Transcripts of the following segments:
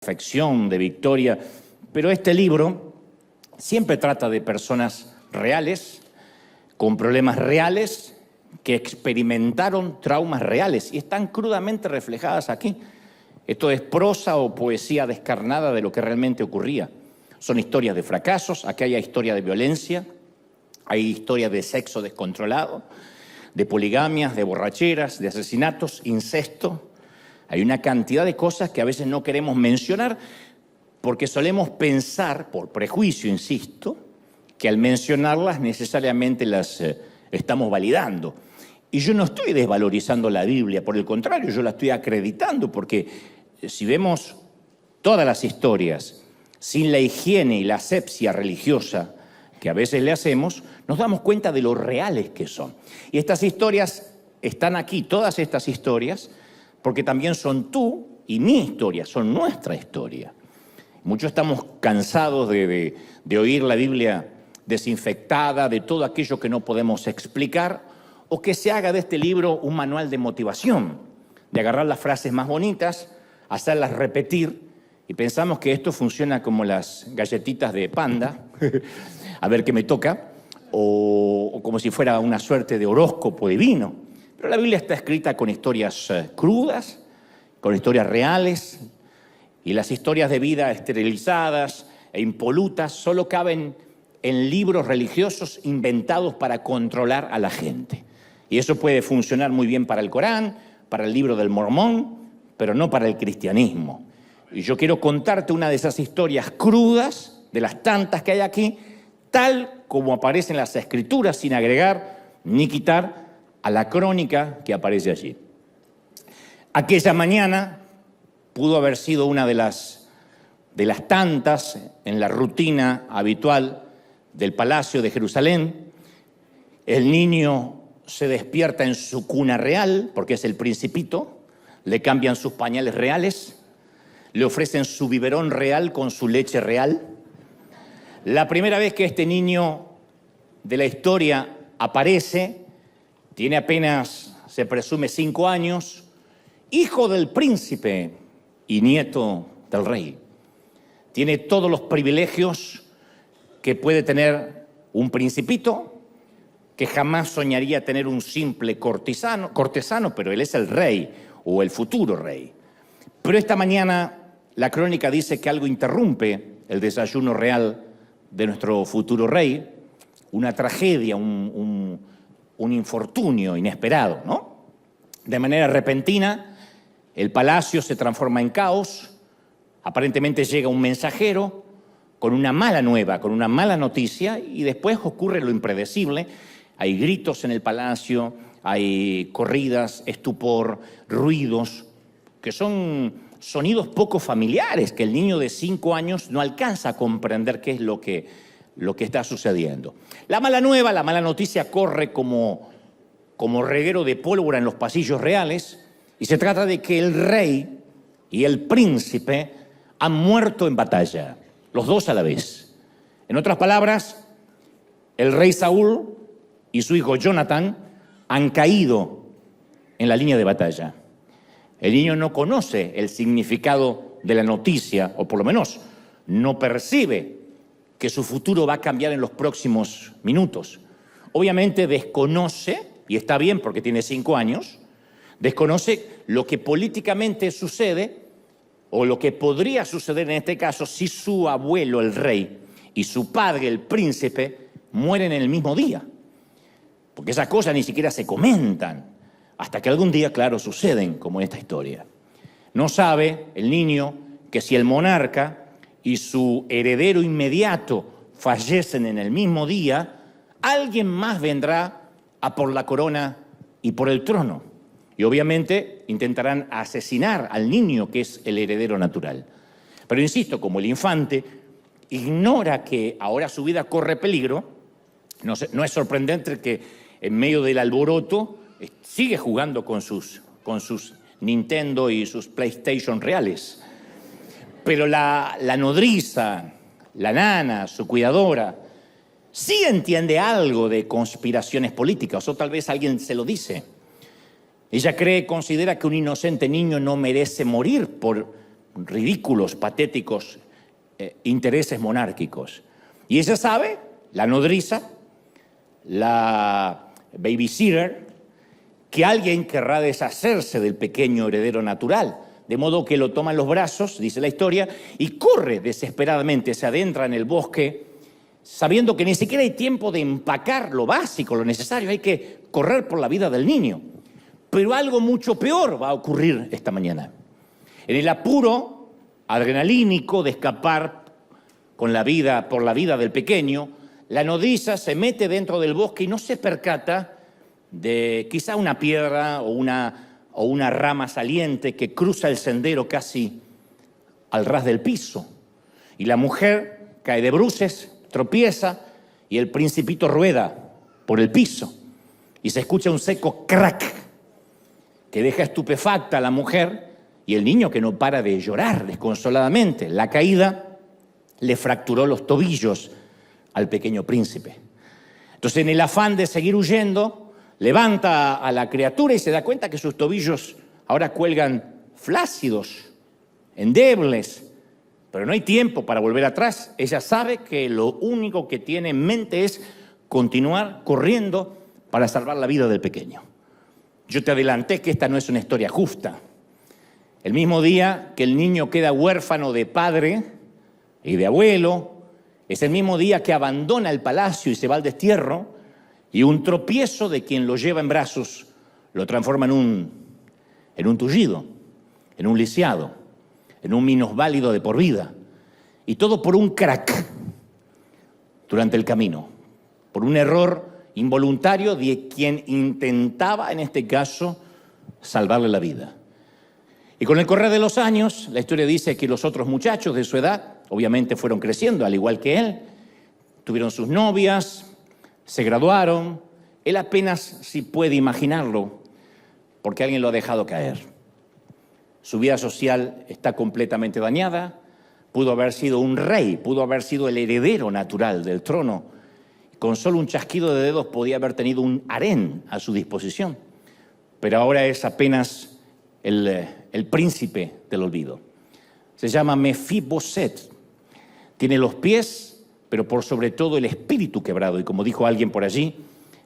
perfección, de victoria, pero este libro siempre trata de personas reales, con problemas reales, que experimentaron traumas reales y están crudamente reflejadas aquí. Esto es prosa o poesía descarnada de lo que realmente ocurría. Son historias de fracasos, aquí hay historia de violencia, hay historia de sexo descontrolado, de poligamias, de borracheras, de asesinatos, incesto. Hay una cantidad de cosas que a veces no queremos mencionar porque solemos pensar, por prejuicio, insisto, que al mencionarlas necesariamente las estamos validando. Y yo no estoy desvalorizando la Biblia, por el contrario, yo la estoy acreditando porque si vemos todas las historias sin la higiene y la asepsia religiosa que a veces le hacemos, nos damos cuenta de lo reales que son. Y estas historias están aquí, todas estas historias, porque también son tú y mi historia, son nuestra historia. Muchos estamos cansados de oír la Biblia desinfectada, de todo aquello que no podemos explicar, o que se haga de este libro un manual de motivación, de agarrar las frases más bonitas, hacerlas repetir, y pensamos que esto funciona como las galletitas de Panda, a ver qué me toca, o como si fuera una suerte de horóscopo divino. Pero la Biblia está escrita con historias crudas, con historias reales, y las historias de vida esterilizadas e impolutas solo caben en libros religiosos inventados para controlar a la gente. Y eso puede funcionar muy bien para el Corán, para el libro del Mormón, pero no para el cristianismo. Y yo quiero contarte una de esas historias crudas, de las tantas que hay aquí, tal como aparecen las Escrituras, sin agregar ni quitar a la crónica que aparece allí. Aquella mañana pudo haber sido una de las tantas en la rutina habitual del Palacio de Jerusalén. El niño se despierta en su cuna real, porque es el principito, le cambian sus pañales reales, le ofrecen su biberón real con su leche real. La primera vez que este niño de la historia aparece, tiene apenas, se presume, 5 años, hijo del príncipe y nieto del rey. Tiene todos los privilegios que puede tener un principito, que jamás soñaría tener un simple cortesano, pero él es el rey o el futuro rey. Pero esta mañana la crónica dice que algo interrumpe el desayuno real de nuestro futuro rey, una tragedia, un infortunio inesperado, ¿no? De manera repentina, el palacio se transforma en caos, aparentemente llega un mensajero con una mala nueva, con una mala noticia, y después ocurre lo impredecible. Hay gritos en el palacio, hay corridas, estupor, ruidos, que son sonidos poco familiares, que el niño de 5 años no alcanza a comprender qué es lo que está sucediendo. La mala nueva, la mala noticia corre como reguero de pólvora en los pasillos reales, y se trata de que el rey y el príncipe han muerto en batalla, los dos a la vez. En otras palabras, el rey Saúl y su hijo Jonathan han caído en la línea de batalla. El niño no conoce el significado de la noticia, o por lo menos no percibe que su futuro va a cambiar en los próximos minutos. Obviamente desconoce, y está bien porque tiene 5 años, desconoce lo que políticamente sucede o lo que podría suceder en este caso si su abuelo, el rey, y su padre, el príncipe, mueren en el mismo día. Porque esas cosas ni siquiera se comentan hasta que algún día, claro, suceden, como en esta historia. No sabe el niño que si el monarca y su heredero inmediato fallecen en el mismo día, alguien más vendrá a por la corona y por el trono. Y obviamente intentarán asesinar al niño que es el heredero natural. Pero insisto, como el infante ignora que ahora su vida corre peligro, no es sorprendente que en medio del alboroto sigue jugando con sus Nintendo y sus PlayStation reales. Pero la nodriza, la nana, su cuidadora, sí entiende algo de conspiraciones políticas, o tal vez alguien se lo dice. Ella considera que un inocente niño no merece morir por ridículos, patéticos intereses monárquicos. Y ella sabe, la nodriza, la babysitter, que alguien querrá deshacerse del pequeño heredero natural, de modo que lo toma en los brazos, dice la historia, y corre desesperadamente, se adentra en el bosque, sabiendo que ni siquiera hay tiempo de empacar lo básico, lo necesario, hay que correr por la vida del niño. Pero algo mucho peor va a ocurrir esta mañana. En el apuro adrenalínico de escapar por la vida del pequeño, la nodriza se mete dentro del bosque y no se percata de quizá una piedra o una rama saliente que cruza el sendero casi al ras del piso. Y la mujer cae de bruces, tropieza y el principito rueda por el piso. Y se escucha un seco crack que deja estupefacta a la mujer y el niño que no para de llorar desconsoladamente. La caída le fracturó los tobillos al pequeño príncipe. Entonces, en el afán de seguir huyendo, levanta a la criatura y se da cuenta que sus tobillos ahora cuelgan flácidos, endebles, pero no hay tiempo para volver atrás. Ella sabe que lo único que tiene en mente es continuar corriendo para salvar la vida del pequeño. Yo te adelanté que esta no es una historia justa. El mismo día que el niño queda huérfano de padre y de abuelo, es el mismo día que abandona el palacio y se va al destierro, y un tropiezo de quien lo lleva en brazos lo transforma en un tullido, en un lisiado, en un minusválido de por vida. Y todo por un crack durante el camino, por un error involuntario de quien intentaba, en este caso, salvarle la vida. Y con el correr de los años, la historia dice que los otros muchachos de su edad, obviamente fueron creciendo, al igual que él, tuvieron sus novias, se graduaron. Él apenas si puede imaginarlo, porque alguien lo ha dejado caer. Su vida social está completamente dañada. Pudo haber sido un rey, pudo haber sido el heredero natural del trono. Con solo un chasquido de dedos podía haber tenido un harén a su disposición. Pero ahora es apenas el príncipe del olvido. Se llama Mefiboset. Tiene los pies, pero por sobre todo el espíritu quebrado. Y como dijo alguien por allí,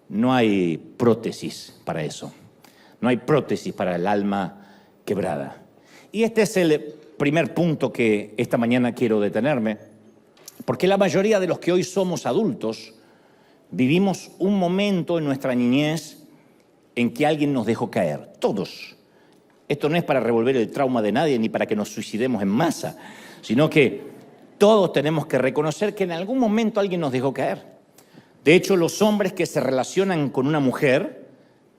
no hay prótesis para eso. No hay prótesis para el alma quebrada. Y este es el primer punto que esta mañana quiero detenerme, porque la mayoría de los que hoy somos adultos vivimos un momento en nuestra niñez en que alguien nos dejó caer. Todos. Esto no es para revolver el trauma de nadie ni para que nos suicidemos en masa, sino que todos tenemos que reconocer que en algún momento alguien nos dejó caer. De hecho, los hombres que se relacionan con una mujer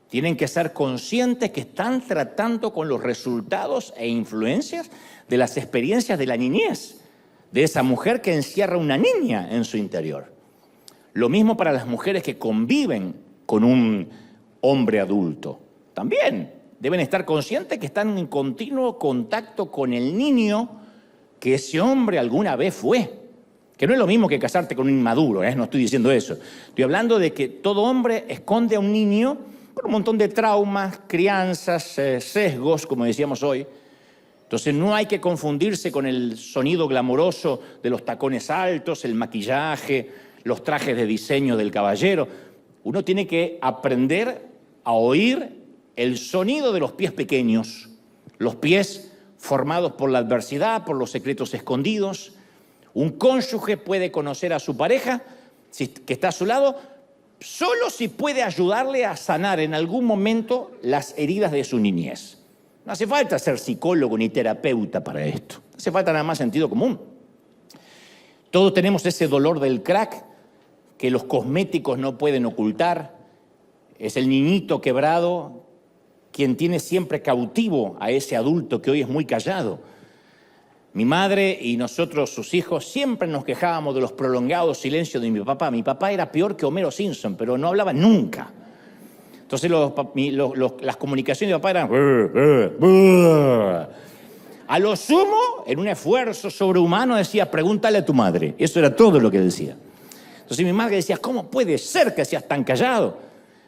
tienen que ser conscientes que están tratando con los resultados e influencias de las experiencias de la niñez, de esa mujer que encierra una niña en su interior. Lo mismo para las mujeres que conviven con un hombre adulto. También deben estar conscientes que están en continuo contacto con el niño que ese hombre alguna vez fue. Que no es lo mismo que casarte con un inmaduro, no estoy diciendo eso. Estoy hablando de que todo hombre esconde a un niño con un montón de traumas, crianzas, sesgos, como decíamos hoy. Entonces no hay que confundirse con el sonido glamoroso de los tacones altos, el maquillaje, los trajes de diseño del caballero. Uno tiene que aprender a oír el sonido de los pies pequeños, los pies formados por la adversidad, por los secretos escondidos. Un cónyuge puede conocer a su pareja, que está a su lado, solo si puede ayudarle a sanar en algún momento las heridas de su niñez. No hace falta ser psicólogo ni terapeuta para esto. Hace falta nada más sentido común. Todos tenemos ese dolor del crack que los cosméticos no pueden ocultar. Es el niñito quebrado quien tiene siempre cautivo a ese adulto que hoy es muy callado. Mi madre y nosotros, sus hijos, siempre nos quejábamos de los prolongados silencios de mi papá. Mi papá era peor que Homero Simpson, pero no hablaba nunca. Entonces las comunicaciones de mi papá eran... A lo sumo, en un esfuerzo sobrehumano, decía, pregúntale a tu madre. Eso era todo lo que decía. Entonces mi madre decía, ¿cómo puede ser que seas tan callado?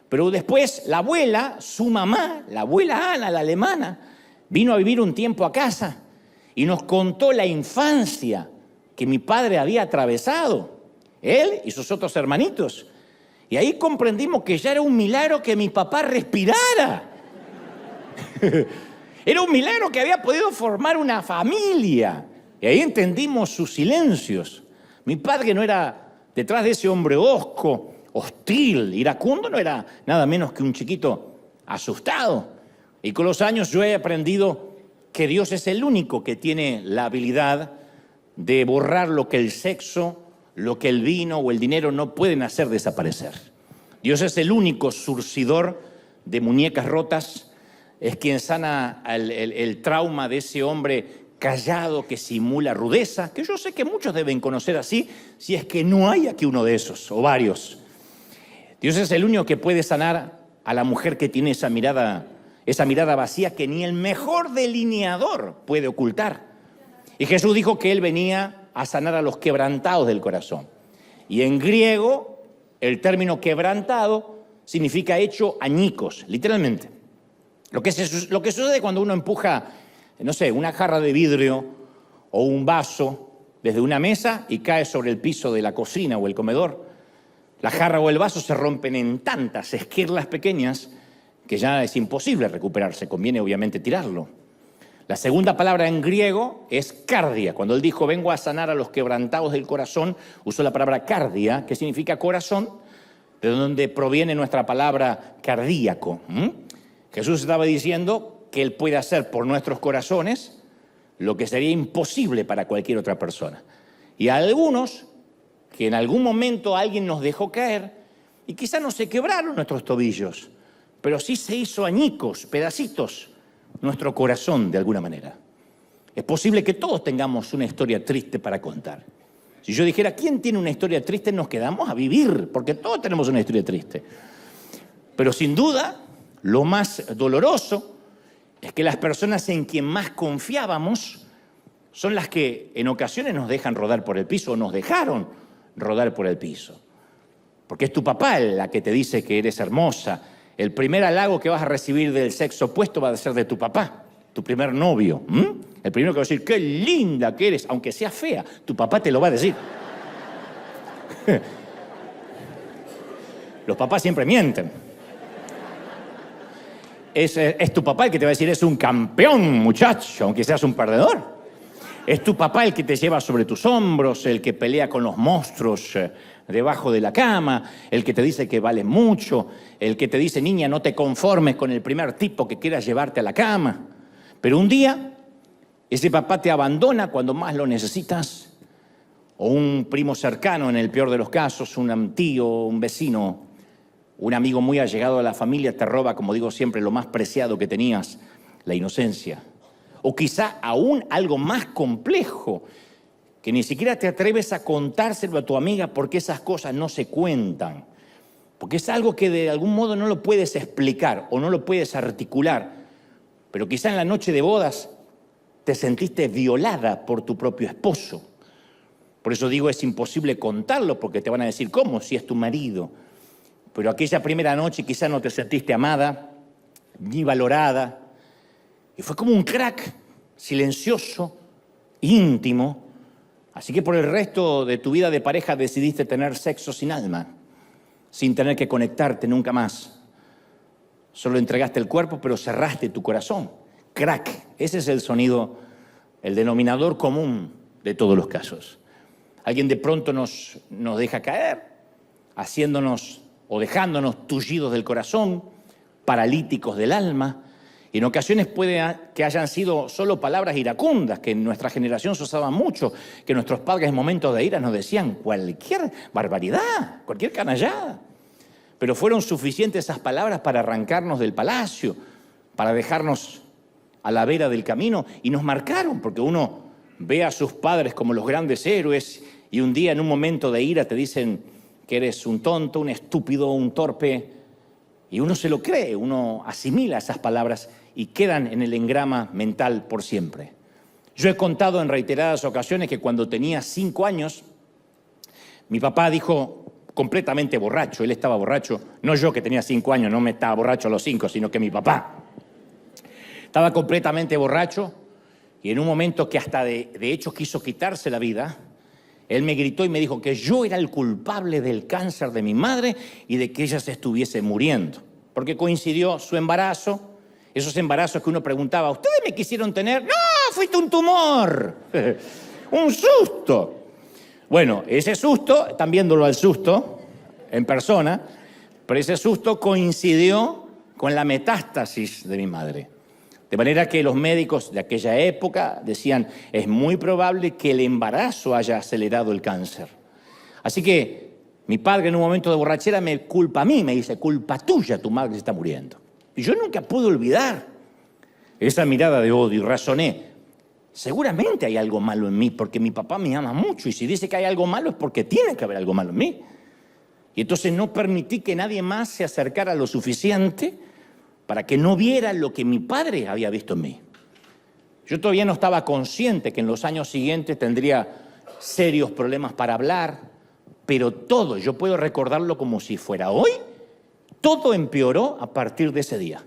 Pero después la abuela, su mamá, la abuela Ana, la alemana, vino a vivir un tiempo a casa. y nos contó la infancia que mi padre había atravesado, él y sus otros hermanitos. Y ahí comprendimos que ya era un milagro que mi papá respirara. Era un milagro que había podido formar una familia. Y ahí entendimos sus silencios. Mi padre no era, detrás de ese hombre hosco, hostil, iracundo, no era nada menos que un chiquito asustado. Y con los años yo he aprendido que Dios es el único que tiene la habilidad de borrar lo que el sexo, lo que el vino o el dinero no pueden hacer desaparecer. Dios es el único surcidor de muñecas rotas, es quien sana el trauma de ese hombre callado que simula rudeza, que yo sé que muchos deben conocer así, si es que no hay aquí uno de esos, o varios. Dios es el único que puede sanar a la mujer que tiene esa mirada vacía que ni el mejor delineador puede ocultar. Y Jesús dijo que Él venía a sanar a los quebrantados del corazón. Y en griego, el término quebrantado significa hecho añicos, literalmente. Lo que sucede cuando uno empuja, no sé, una jarra de vidrio o un vaso desde una mesa y cae sobre el piso de la cocina o el comedor. La jarra o el vaso se rompen en tantas esquirlas pequeñas que ya es imposible recuperarse, conviene obviamente tirarlo. La segunda palabra en griego es cardia. Cuando él dijo, vengo a sanar a los quebrantados del corazón, usó la palabra cardia, que significa corazón, de donde proviene nuestra palabra cardíaco. Jesús estaba diciendo que Él puede hacer por nuestros corazones lo que sería imposible para cualquier otra persona. Y a algunos, que en algún momento alguien nos dejó caer, y quizá no se quebraron nuestros tobillos, pero sí se hizo añicos, pedacitos, nuestro corazón de alguna manera. Es posible que todos tengamos una historia triste para contar. Si yo dijera, ¿quién tiene una historia triste? Nos quedamos a vivir, porque todos tenemos una historia triste. Pero sin duda, lo más doloroso es que las personas en quien más confiábamos son las que en ocasiones nos dejan rodar por el piso o nos dejaron rodar por el piso. Porque es tu papá la que te dice que eres hermosa. El primer halago que vas a recibir del sexo opuesto va a ser de tu papá, tu primer novio. El primero que va a decir, qué linda que eres, aunque sea fea, tu papá te lo va a decir. Los papás siempre mienten. Es tu papá el que te va a decir, es un campeón, muchacho, aunque seas un perdedor. Es tu papá el que te lleva sobre tus hombros, el que pelea con los monstruos debajo de la cama, el que te dice que vale mucho, el que te dice, niña, no te conformes con el primer tipo que quieras llevarte a la cama. Pero un día, ese papá te abandona cuando más lo necesitas, o un primo cercano, en el peor de los casos, un tío, un vecino, un amigo muy allegado a la familia te roba, como digo siempre, lo más preciado que tenías, la inocencia. O quizá aún algo más complejo, que ni siquiera te atreves a contárselo a tu amiga porque esas cosas no se cuentan. Porque es algo que de algún modo no lo puedes explicar o no lo puedes articular. Pero quizá en la noche de bodas te sentiste violada por tu propio esposo. Por eso digo, es imposible contarlo porque te van a decir, ¿cómo? Si es tu marido. Pero aquella primera noche quizá no te sentiste amada ni valorada. Y fue como un crack silencioso, íntimo. Así que por el resto de tu vida de pareja decidiste tener sexo sin alma, sin tener que conectarte nunca más. Solo entregaste el cuerpo, pero cerraste tu corazón. Crack. Ese es el sonido, el denominador común de todos los casos. Alguien de pronto nos deja caer, haciéndonos o dejándonos tullidos del corazón, paralíticos del alma. Y en ocasiones puede que hayan sido solo palabras iracundas, que en nuestra generación se usaban mucho, que nuestros padres en momentos de ira nos decían cualquier barbaridad, cualquier canallada. Pero fueron suficientes esas palabras para arrancarnos del palacio, para dejarnos a la vera del camino, y nos marcaron, porque uno ve a sus padres como los grandes héroes y un día en un momento de ira te dicen que eres un tonto, un estúpido, un torpe, y uno se lo cree, uno asimila esas palabras y quedan en el engrama mental por siempre. Yo he contado en reiteradas ocasiones que cuando tenía 5 años, mi papá dijo completamente borracho, él estaba borracho, no yo que tenía 5 años, no me estaba borracho a los 5, sino que mi papá estaba completamente borracho y en un momento que hasta de hecho quiso quitarse la vida, él me gritó y me dijo que yo era el culpable del cáncer de mi madre y de que ella se estuviese muriendo. Porque coincidió su embarazo, esos embarazos que uno preguntaba, ¿ustedes me quisieron tener? ¡No, fuiste un tumor! ¡Un susto! Bueno, ese susto, están viéndolo al susto en persona, pero ese susto coincidió con la metástasis de mi madre. De manera que los médicos de aquella época decían, es muy probable que el embarazo haya acelerado el cáncer. Así que mi padre en un momento de borrachera me culpa a mí, me dice, culpa tuya, tu madre se está muriendo. Y yo nunca pude olvidar esa mirada de odio y razoné, seguramente hay algo malo en mí porque mi papá me ama mucho y si dice que hay algo malo es porque tiene que haber algo malo en mí. Y entonces no permití que nadie más se acercara lo suficiente para que no viera lo que mi padre había visto en mí. Yo todavía no estaba consciente que en los años siguientes tendría serios problemas para hablar, pero todo, yo puedo recordarlo como si fuera hoy, todo empeoró a partir de ese día.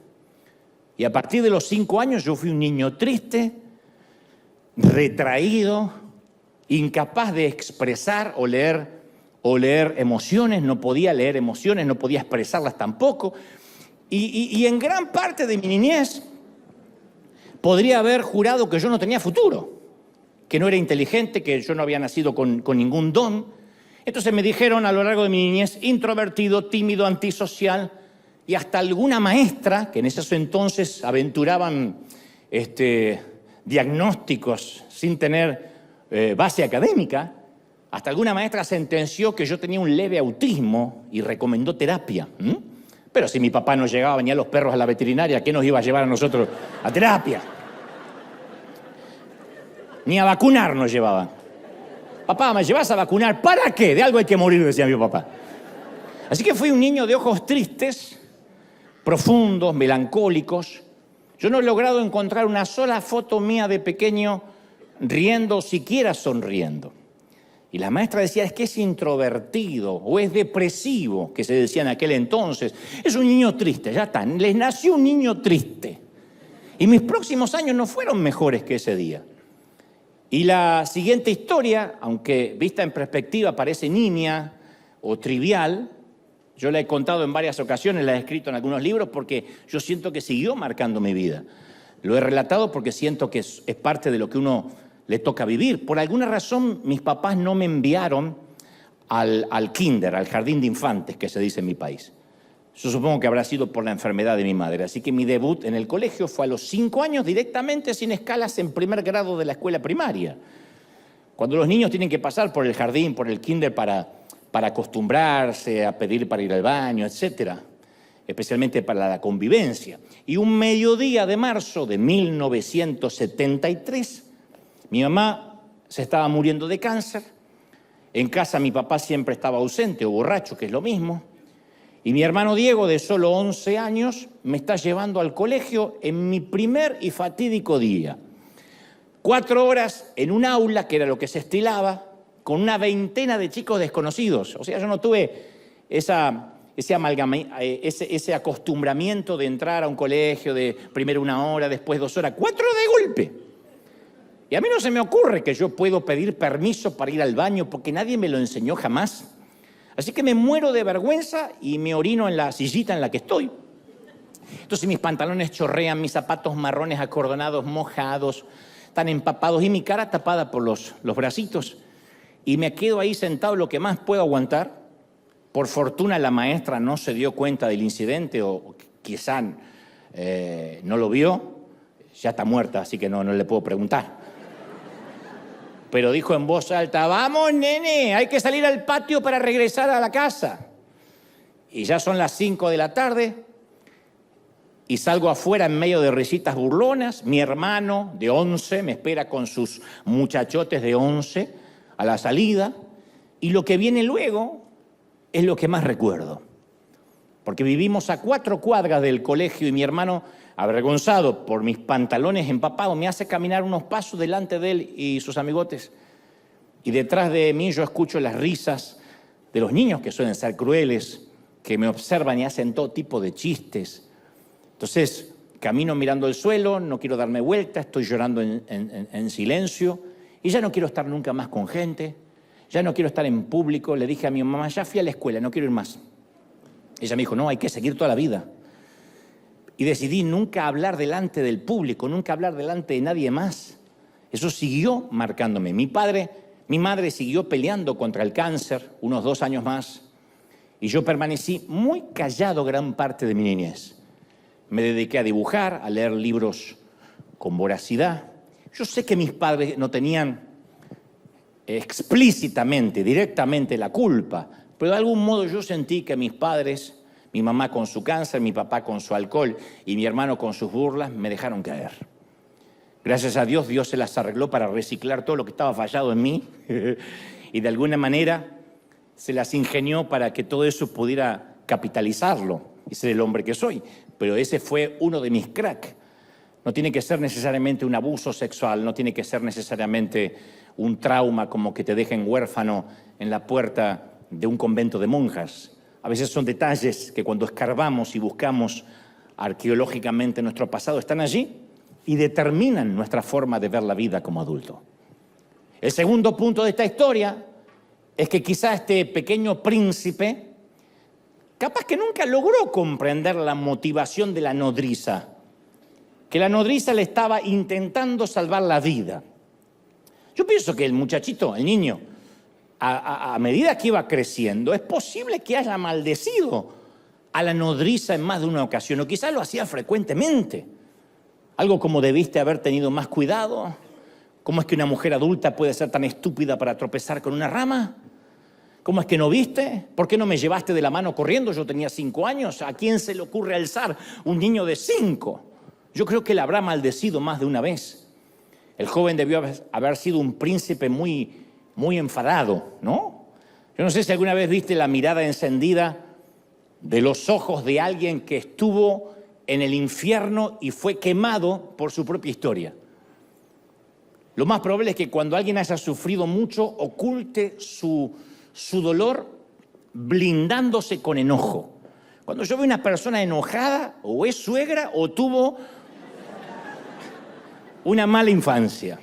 Y a partir de los 5 años yo fui un niño triste, retraído, incapaz de expresar o leer emociones, no podía leer emociones, no podía expresarlas tampoco. Y en gran parte de mi niñez podría haber jurado que yo no tenía futuro, que no era inteligente, que yo no había nacido con ningún don. Entonces me dijeron a lo largo de mi niñez, introvertido, tímido, antisocial, y hasta alguna maestra, que en esos entonces aventuraban diagnósticos sin tener base académica, hasta alguna maestra sentenció que yo tenía un leve autismo y recomendó terapia. Pero si mi papá no llegaba, venía los perros a la veterinaria, ¿qué nos iba a llevar a nosotros a terapia? Ni a vacunar nos llevaban. Papá, ¿me llevas a vacunar? ¿Para qué? De algo hay que morir, decía mi papá. Así que fui un niño de ojos tristes, profundos, melancólicos. Yo no he logrado encontrar una sola foto mía de pequeño riendo, siquiera sonriendo. Y la maestra decía, es que es introvertido o es depresivo, que se decía en aquel entonces. Es un niño triste, ya está. Les nació un niño triste. Y mis próximos años no fueron mejores que ese día. Y la siguiente historia, aunque vista en perspectiva parece nimia o trivial, yo la he contado en varias ocasiones, la he escrito en algunos libros porque yo siento que siguió marcando mi vida. Lo he relatado porque siento que es parte de lo que uno le toca vivir. Por alguna razón, mis papás no me enviaron al kinder, al jardín de infantes, que se dice en mi país. Yo supongo que habrá sido por la enfermedad de mi madre. Así que mi debut en el colegio fue a los 5 años, directamente sin escalas, en primer grado de la escuela primaria. Cuando los niños tienen que pasar por el jardín, por el kinder, para acostumbrarse a pedir para ir al baño, etcétera, especialmente para la convivencia. Y un mediodía de marzo de 1973, mi mamá se estaba muriendo de cáncer. En casa mi papá siempre estaba ausente o borracho, que es lo mismo. Y mi hermano Diego, de solo 11 años, me está llevando al colegio en mi primer y fatídico día. 4 horas en un aula, que era lo que se estilaba, con una veintena de chicos desconocidos. O sea, yo no tuve ese acostumbramiento de entrar a un colegio de primero 1 hora, después 2 horas, 4 de golpe. Y a mí no se me ocurre que yo puedo pedir permiso para ir al baño porque nadie me lo enseñó jamás. Así que me muero de vergüenza y me orino en la sillita en la que estoy. Entonces mis pantalones chorrean, mis zapatos marrones acordonados, mojados, están empapados y mi cara tapada por los bracitos. Y me quedo ahí sentado lo que más puedo aguantar. Por fortuna la maestra no se dio cuenta del incidente o quizá no lo vio. Ya está muerta, así que no le puedo preguntar. Pero dijo en voz alta, vamos nene, hay que salir al patio para regresar a la casa. Y ya son las 5 de la tarde y salgo afuera en medio de risitas burlonas. Mi hermano de 11 me espera con sus muchachotes de 11 a la salida. Y lo que viene luego es lo que más recuerdo. Porque vivimos a 4 cuadras del colegio y mi hermano, avergonzado por mis pantalones empapados, me hace caminar unos pasos delante de él y sus amigotes. Y detrás de mí yo escucho las risas de los niños que suelen ser crueles, que me observan y hacen todo tipo de chistes. Entonces, camino mirando el suelo, no quiero darme vuelta, estoy llorando en silencio y ya no quiero estar nunca más con gente, ya no quiero estar en público. Le dije a mi mamá, ya fui a la escuela, no quiero ir más. Ella me dijo, no, hay que seguir toda la vida. Y decidí nunca hablar delante del público, nunca hablar delante de nadie más. Eso siguió marcándome. Mi madre siguió peleando contra el cáncer unos 2 años más y yo permanecí muy callado gran parte de mi niñez. Me dediqué a dibujar, a leer libros con voracidad. Yo sé que mis padres no tenían explícitamente, directamente la culpa, pero de algún modo yo sentí que mis padres, mi mamá con su cáncer, mi papá con su alcohol y mi hermano con sus burlas, me dejaron caer. Gracias a Dios, Dios se las arregló para reciclar todo lo que estaba fallado en mí y de alguna manera se las ingenió para que todo eso pudiera capitalizarlo y ser el hombre que soy. Pero ese fue uno de mis cracks. No tiene que ser necesariamente un abuso sexual, no tiene que ser necesariamente un trauma como que te dejen huérfano en la puerta de un convento de monjas. A veces son detalles que cuando escarbamos y buscamos arqueológicamente nuestro pasado están allí y determinan nuestra forma de ver la vida como adulto. El segundo punto de esta historia es que quizá este pequeño príncipe capaz que nunca logró comprender la motivación de la nodriza, que la nodriza le estaba intentando salvar la vida. Yo pienso que el muchachito, el niño, a medida que iba creciendo, es posible que haya maldecido a la nodriza en más de una ocasión, o quizás lo hacía frecuentemente. Algo como debiste haber tenido más cuidado. ¿Cómo es que una mujer adulta puede ser tan estúpida para tropezar con una rama? ¿Cómo es que no viste? ¿Por qué no me llevaste de la mano corriendo? Yo tenía 5 años. ¿A quién se le ocurre alzar un niño de 5? Yo creo que le habrá maldecido más de una vez. El joven debió haber sido un príncipe muy enfadado, ¿no? Yo no sé si alguna vez viste la mirada encendida de los ojos de alguien que estuvo en el infierno y fue quemado por su propia historia. Lo más probable es que cuando alguien haya sufrido mucho, oculte su dolor blindándose con enojo. Cuando yo veo una persona enojada, o es suegra o tuvo una mala infancia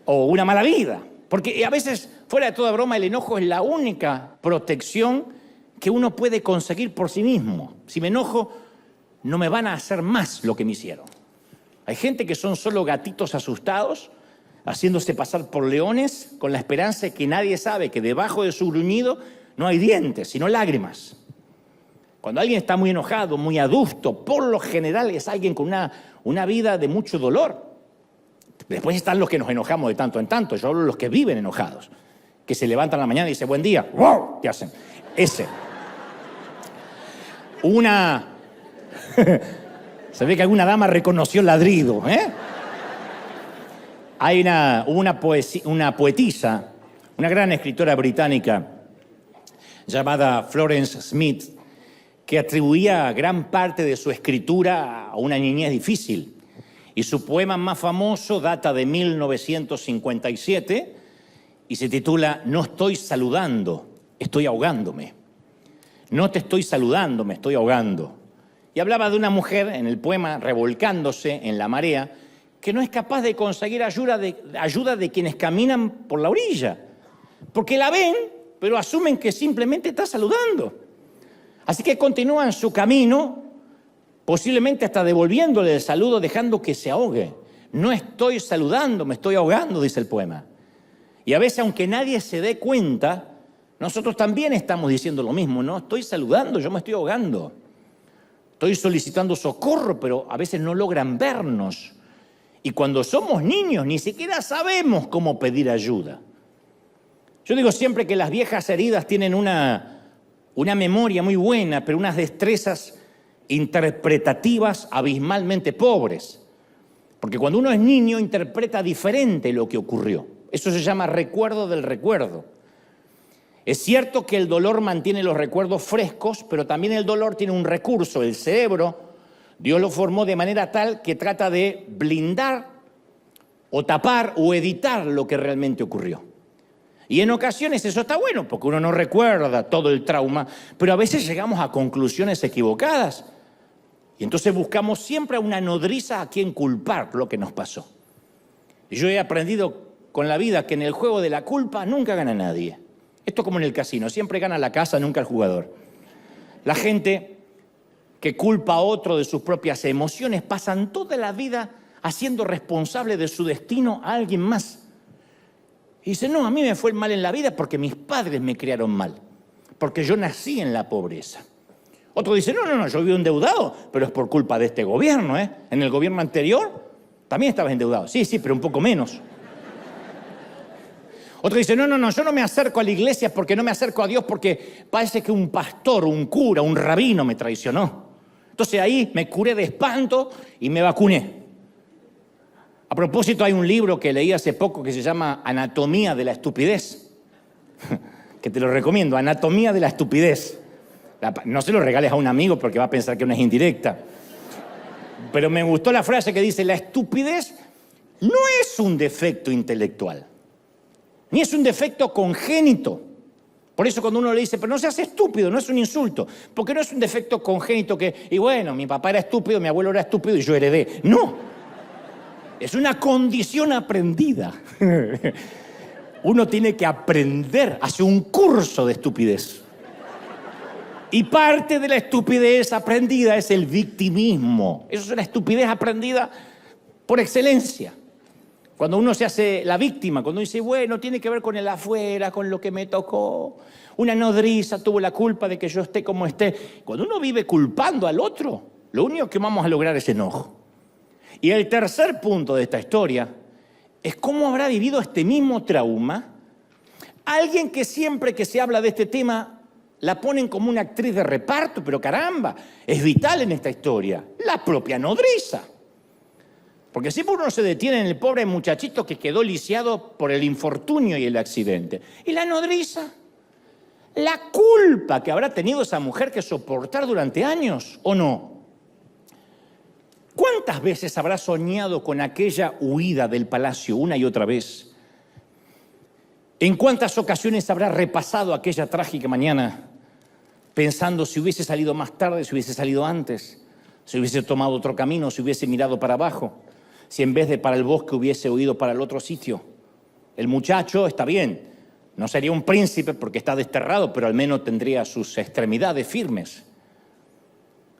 o una mala vida. Porque a veces, fuera de toda broma, el enojo es la única protección que uno puede conseguir por sí mismo. Si me enojo, no me van a hacer más lo que me hicieron. Hay gente que son solo gatitos asustados, haciéndose pasar por leones, con la esperanza de que nadie sabe que debajo de su gruñido no hay dientes, sino lágrimas. Cuando alguien está muy enojado, muy adusto, por lo general es alguien con una vida de mucho dolor. Después están los que nos enojamos de tanto en tanto. Yo hablo de los que viven enojados, que se levantan a la mañana y dicen, buen día, ¡wow! ¿Qué hacen? Ese. Se ve que alguna dama reconoció el ladrido, ¿eh? Hay una poetisa, una gran escritora británica llamada Florence Smith, que atribuía gran parte de su escritura a una niñez difícil. Y su poema más famoso data de 1957 y se titula No estoy saludando, estoy ahogándome. No te estoy saludando, me estoy ahogando. Y hablaba de una mujer en el poema revolcándose en la marea que no es capaz de conseguir ayuda de quienes caminan por la orilla. Porque la ven, pero asumen que simplemente está saludando. Así que continúan su camino, posiblemente hasta devolviéndole el saludo, dejando que se ahogue. No estoy saludando, me estoy ahogando, dice el poema. Y a veces, aunque nadie se dé cuenta, nosotros también estamos diciendo lo mismo. No estoy saludando, yo me estoy ahogando. Estoy solicitando socorro, pero a veces no logran vernos. Y cuando somos niños, ni siquiera sabemos cómo pedir ayuda. Yo digo siempre que las viejas heridas tienen una memoria muy buena, pero unas destrezas interpretativas abismalmente pobres. Porque cuando uno es niño, interpreta diferente lo que ocurrió. Eso se llama recuerdo del recuerdo. Es cierto que el dolor mantiene los recuerdos frescos, pero también el dolor tiene un recurso, el cerebro. Dios lo formó de manera tal que trata de blindar o tapar o editar lo que realmente ocurrió. Y en ocasiones eso está bueno, porque uno no recuerda todo el trauma, pero a veces llegamos a conclusiones equivocadas. Y entonces buscamos siempre a una nodriza a quien culpar lo que nos pasó. Y yo he aprendido con la vida que en el juego de la culpa nunca gana nadie. Esto es como en el casino, siempre gana la casa, nunca el jugador. La gente que culpa a otro de sus propias emociones pasan toda la vida haciendo responsable de su destino a alguien más. Y dice, no, a mí me fue mal en la vida porque mis padres me criaron mal, porque yo nací en la pobreza. Otro dice, no, yo vivo endeudado, pero es por culpa de este gobierno, ¿eh? En el gobierno anterior también estabas endeudado. Sí, pero un poco menos. Otro dice, no, yo no me acerco a la iglesia porque no me acerco a Dios porque parece que un pastor, un cura, un rabino me traicionó. Entonces ahí me curé de espanto y me vacuné. A propósito, hay un libro que leí hace poco que se llama Anatomía de la Estupidez, que te lo recomiendo, Anatomía de la Estupidez. No se lo regales a un amigo porque va a pensar que no es indirecta. Pero me gustó la frase que dice, la estupidez no es un defecto intelectual, ni es un defecto congénito. Por eso cuando uno le dice, pero no seas estúpido, no es un insulto, porque no es un defecto congénito que, y bueno, mi papá era estúpido, mi abuelo era estúpido y yo heredé. No, es una condición aprendida. Uno tiene que aprender, hace un curso de estupidez. Y parte de la estupidez aprendida es el victimismo. Eso es una estupidez aprendida por excelencia. Cuando uno se hace la víctima, cuando dice, bueno, tiene que ver con el afuera, con lo que me tocó. Una nodriza tuvo la culpa de que yo esté como esté. Cuando uno vive culpando al otro, lo único que vamos a lograr es enojo. Y el tercer punto de esta historia es cómo habrá vivido este mismo trauma alguien que siempre que se habla de este tema la ponen como una actriz de reparto, pero caramba, es vital en esta historia, la propia nodriza. Porque siempre uno se detiene en el pobre muchachito que quedó lisiado por el infortunio y el accidente. ¿Y la nodriza? La culpa que habrá tenido esa mujer que soportar durante años, ¿o no? ¿Cuántas veces habrá soñado con aquella huida del palacio una y otra vez? ¿En cuántas ocasiones habrá repasado aquella trágica mañana pensando si hubiese salido más tarde, si hubiese salido antes, si hubiese tomado otro camino, si hubiese mirado para abajo, si en vez de para el bosque hubiese huido para el otro sitio? El muchacho está bien, no sería un príncipe porque está desterrado, pero al menos tendría sus extremidades firmes.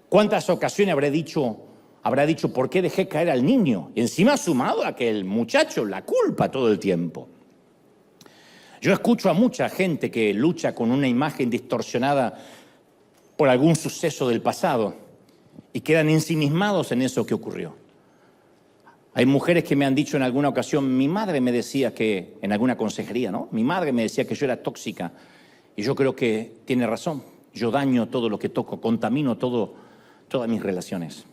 ¿Cuántas ocasiones habrá dicho, ¿por qué dejé caer al niño? Y encima sumado a que el muchacho la culpa todo el tiempo. Yo escucho a mucha gente que lucha con una imagen distorsionada por algún suceso del pasado y quedan ensimismados en eso que ocurrió. Hay mujeres que me han dicho en alguna ocasión, mi madre me decía que, en alguna consejería, ¿no? Mi madre me decía que yo era tóxica y yo creo que tiene razón. Yo daño todo lo que toco, contamino todas mis relaciones.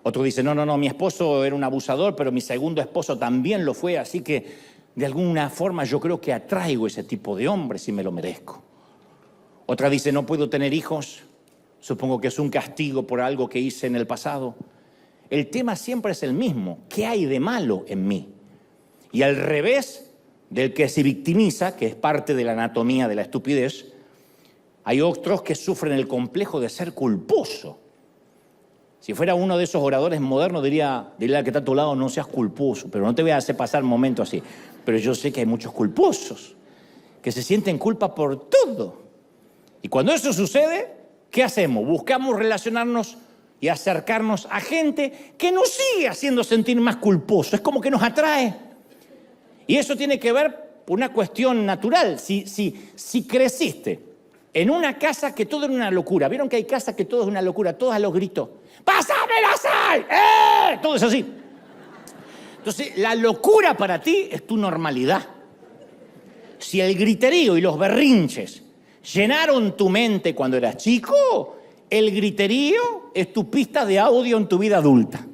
Otro dice, no, mi esposo era un abusador, pero mi segundo esposo también lo fue, así que de alguna forma yo creo que atraigo ese tipo de hombres y me lo merezco. Otra dice, no puedo tener hijos, supongo que es un castigo por algo que hice en el pasado. El tema siempre es el mismo, ¿qué hay de malo en mí? Y al revés del que se victimiza, que es parte de la anatomía de la estupidez, hay otros que sufren el complejo de ser culposo. Si fuera uno de esos oradores modernos, diría al que está a tu lado, no seas culposo, pero no te voy a hacer pasar momentos así. Pero yo sé que hay muchos culposos que se sienten culpa por todo. Y cuando eso sucede, ¿qué hacemos? Buscamos relacionarnos y acercarnos a gente que nos sigue haciendo sentir más culposos. Es como que nos atrae. Y eso tiene que ver con una cuestión natural. Si creciste en una casa que todo era una locura, ¿vieron que hay casas que todo es una locura? Todos a los gritos. ¡Pásame la sal! Todo es así. Entonces, la locura para ti es tu normalidad. Si el griterío y los berrinches llenaron tu mente cuando eras chico, el griterío es tu pista de audio en tu vida adulta.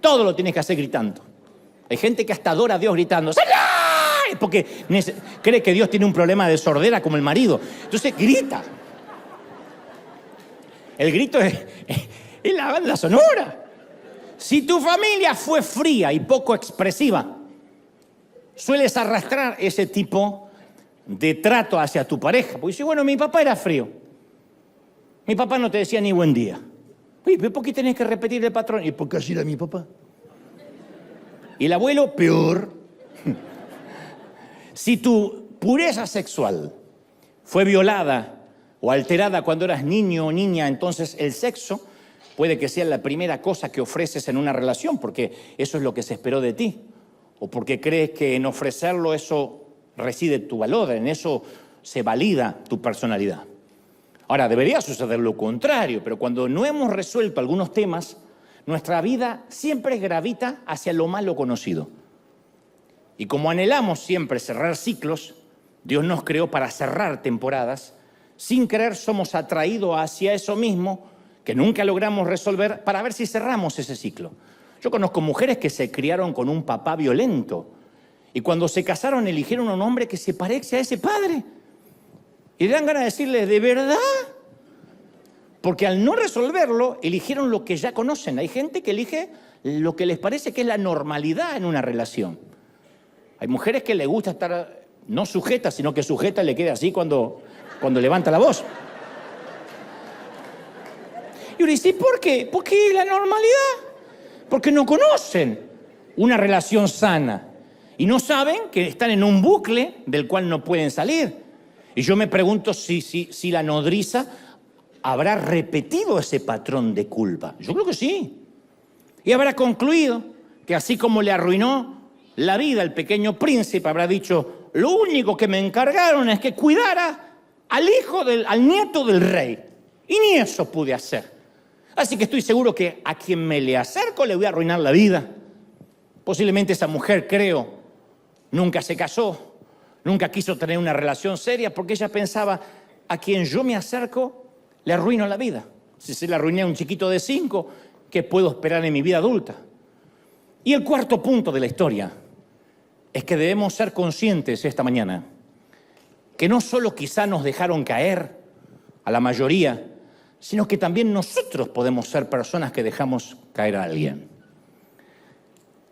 Todo lo tienes que hacer gritando. Hay gente que hasta adora a Dios gritando, ¡Señor! Porque cree que Dios tiene un problema de sordera como el marido. Entonces grita. El grito es la banda sonora. Si tu familia fue fría y poco expresiva, sueles arrastrar ese tipo de trato hacia tu pareja. Porque dices, bueno, mi papá era frío. Mi papá no te decía ni buen día. Oye, ¿pero por qué tenés que repetir el patrón? Y porque así era mi papá. Y el abuelo, peor. Si tu pureza sexual fue violada o alterada cuando eras niño o niña, entonces el sexo puede que sea la primera cosa que ofreces en una relación, porque eso es lo que se esperó de ti. O porque crees que en ofrecerlo eso reside tu valor, en eso se valida tu personalidad. Ahora, debería suceder lo contrario, pero cuando no hemos resuelto algunos temas, nuestra vida siempre gravita hacia lo malo conocido. Y como anhelamos siempre cerrar ciclos, Dios nos creó para cerrar temporadas. Sin querer somos atraídos hacia eso mismo que nunca logramos resolver para ver si cerramos ese ciclo. Yo conozco mujeres que se criaron con un papá violento y cuando se casaron eligieron un hombre que se parece a ese padre. Y le dan ganas de decirle, ¿de verdad? Porque al no resolverlo, eligieron lo que ya conocen. Hay gente que elige lo que les parece que es la normalidad en una relación. Hay mujeres que les gusta estar no sujeta, sino que sujeta le queda así cuando levanta la voz. Y uno dice, ¿por qué? Porque la normalidad. Porque no conocen una relación sana. Y no saben que están en un bucle del cual no pueden salir. Y yo me pregunto si la nodriza habrá repetido ese patrón de culpa. Yo creo que sí. Y habrá concluido que así como le arruinó la vida al pequeño príncipe, habrá dicho, lo único que me encargaron es que cuidara al nieto del rey. Y ni eso pude hacer. Así que estoy seguro que a quien me le acerco le voy a arruinar la vida. Posiblemente esa mujer, creo, nunca se casó, nunca quiso tener una relación seria porque ella pensaba, a quien yo me acerco, le arruino la vida. Si se le arruiné a un chiquito de 5, ¿qué puedo esperar en mi vida adulta? Y el cuarto punto de la historia es que debemos ser conscientes esta mañana que no solo quizá nos dejaron caer a la mayoría, sino que también nosotros podemos ser personas que dejamos caer a alguien.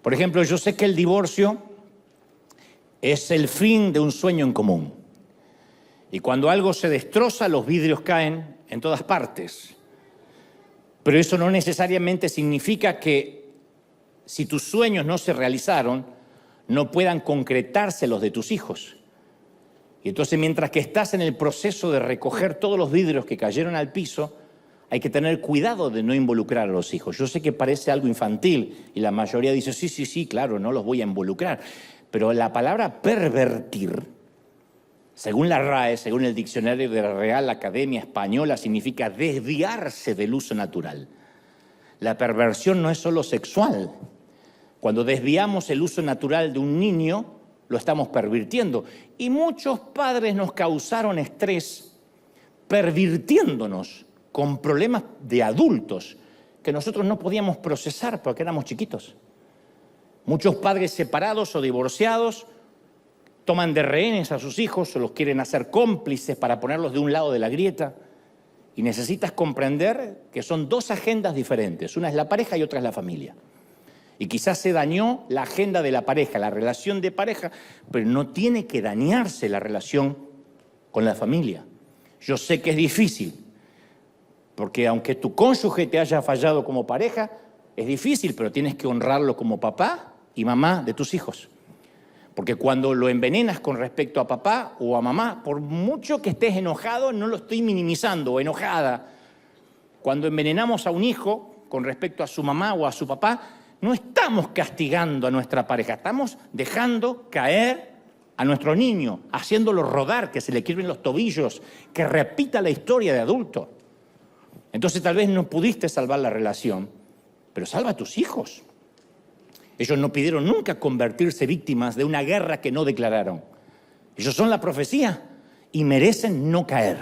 Por ejemplo, yo sé que el divorcio es el fin de un sueño en común. Y cuando algo se destroza, los vidrios caen en todas partes. Pero eso no necesariamente significa que si tus sueños no se realizaron, no puedan concretarse los de tus hijos. Y entonces, mientras que estás en el proceso de recoger todos los vidrios que cayeron al piso, hay que tener cuidado de no involucrar a los hijos. Yo sé que parece algo infantil y la mayoría dice, sí, claro, no los voy a involucrar. Pero la palabra pervertir, según la RAE, según el diccionario de la Real Academia Española, significa desviarse del uso natural. La perversión no es solo sexual. Cuando desviamos el uso natural de un niño, lo estamos pervirtiendo. Y muchos padres nos causaron estrés pervirtiéndonos con problemas de adultos que nosotros no podíamos procesar porque éramos chiquitos. Muchos padres separados o divorciados toman de rehenes a sus hijos o los quieren hacer cómplices para ponerlos de un lado de la grieta. Y necesitas comprender que son dos agendas diferentes. Una es la pareja y otra es la familia. Y quizás se dañó la agenda de la pareja, la relación de pareja, pero no tiene que dañarse la relación con la familia. Yo sé que es difícil, porque aunque tu cónyuge te haya fallado como pareja, es difícil, pero tienes que honrarlo como papá y mamá de tus hijos. Porque cuando lo envenenas con respecto a papá o a mamá, por mucho que estés enojado, no lo estoy minimizando, o enojada. Cuando envenenamos a un hijo con respecto a su mamá o a su papá, no estamos castigando a nuestra pareja, estamos dejando caer a nuestro niño, haciéndolo rodar, que se le quiebren los tobillos, que repita la historia de adulto. Entonces tal vez no pudiste salvar la relación, pero salva a tus hijos. Ellos no pidieron nunca convertirse víctimas de una guerra que no declararon. Ellos son la profecía y merecen no caer.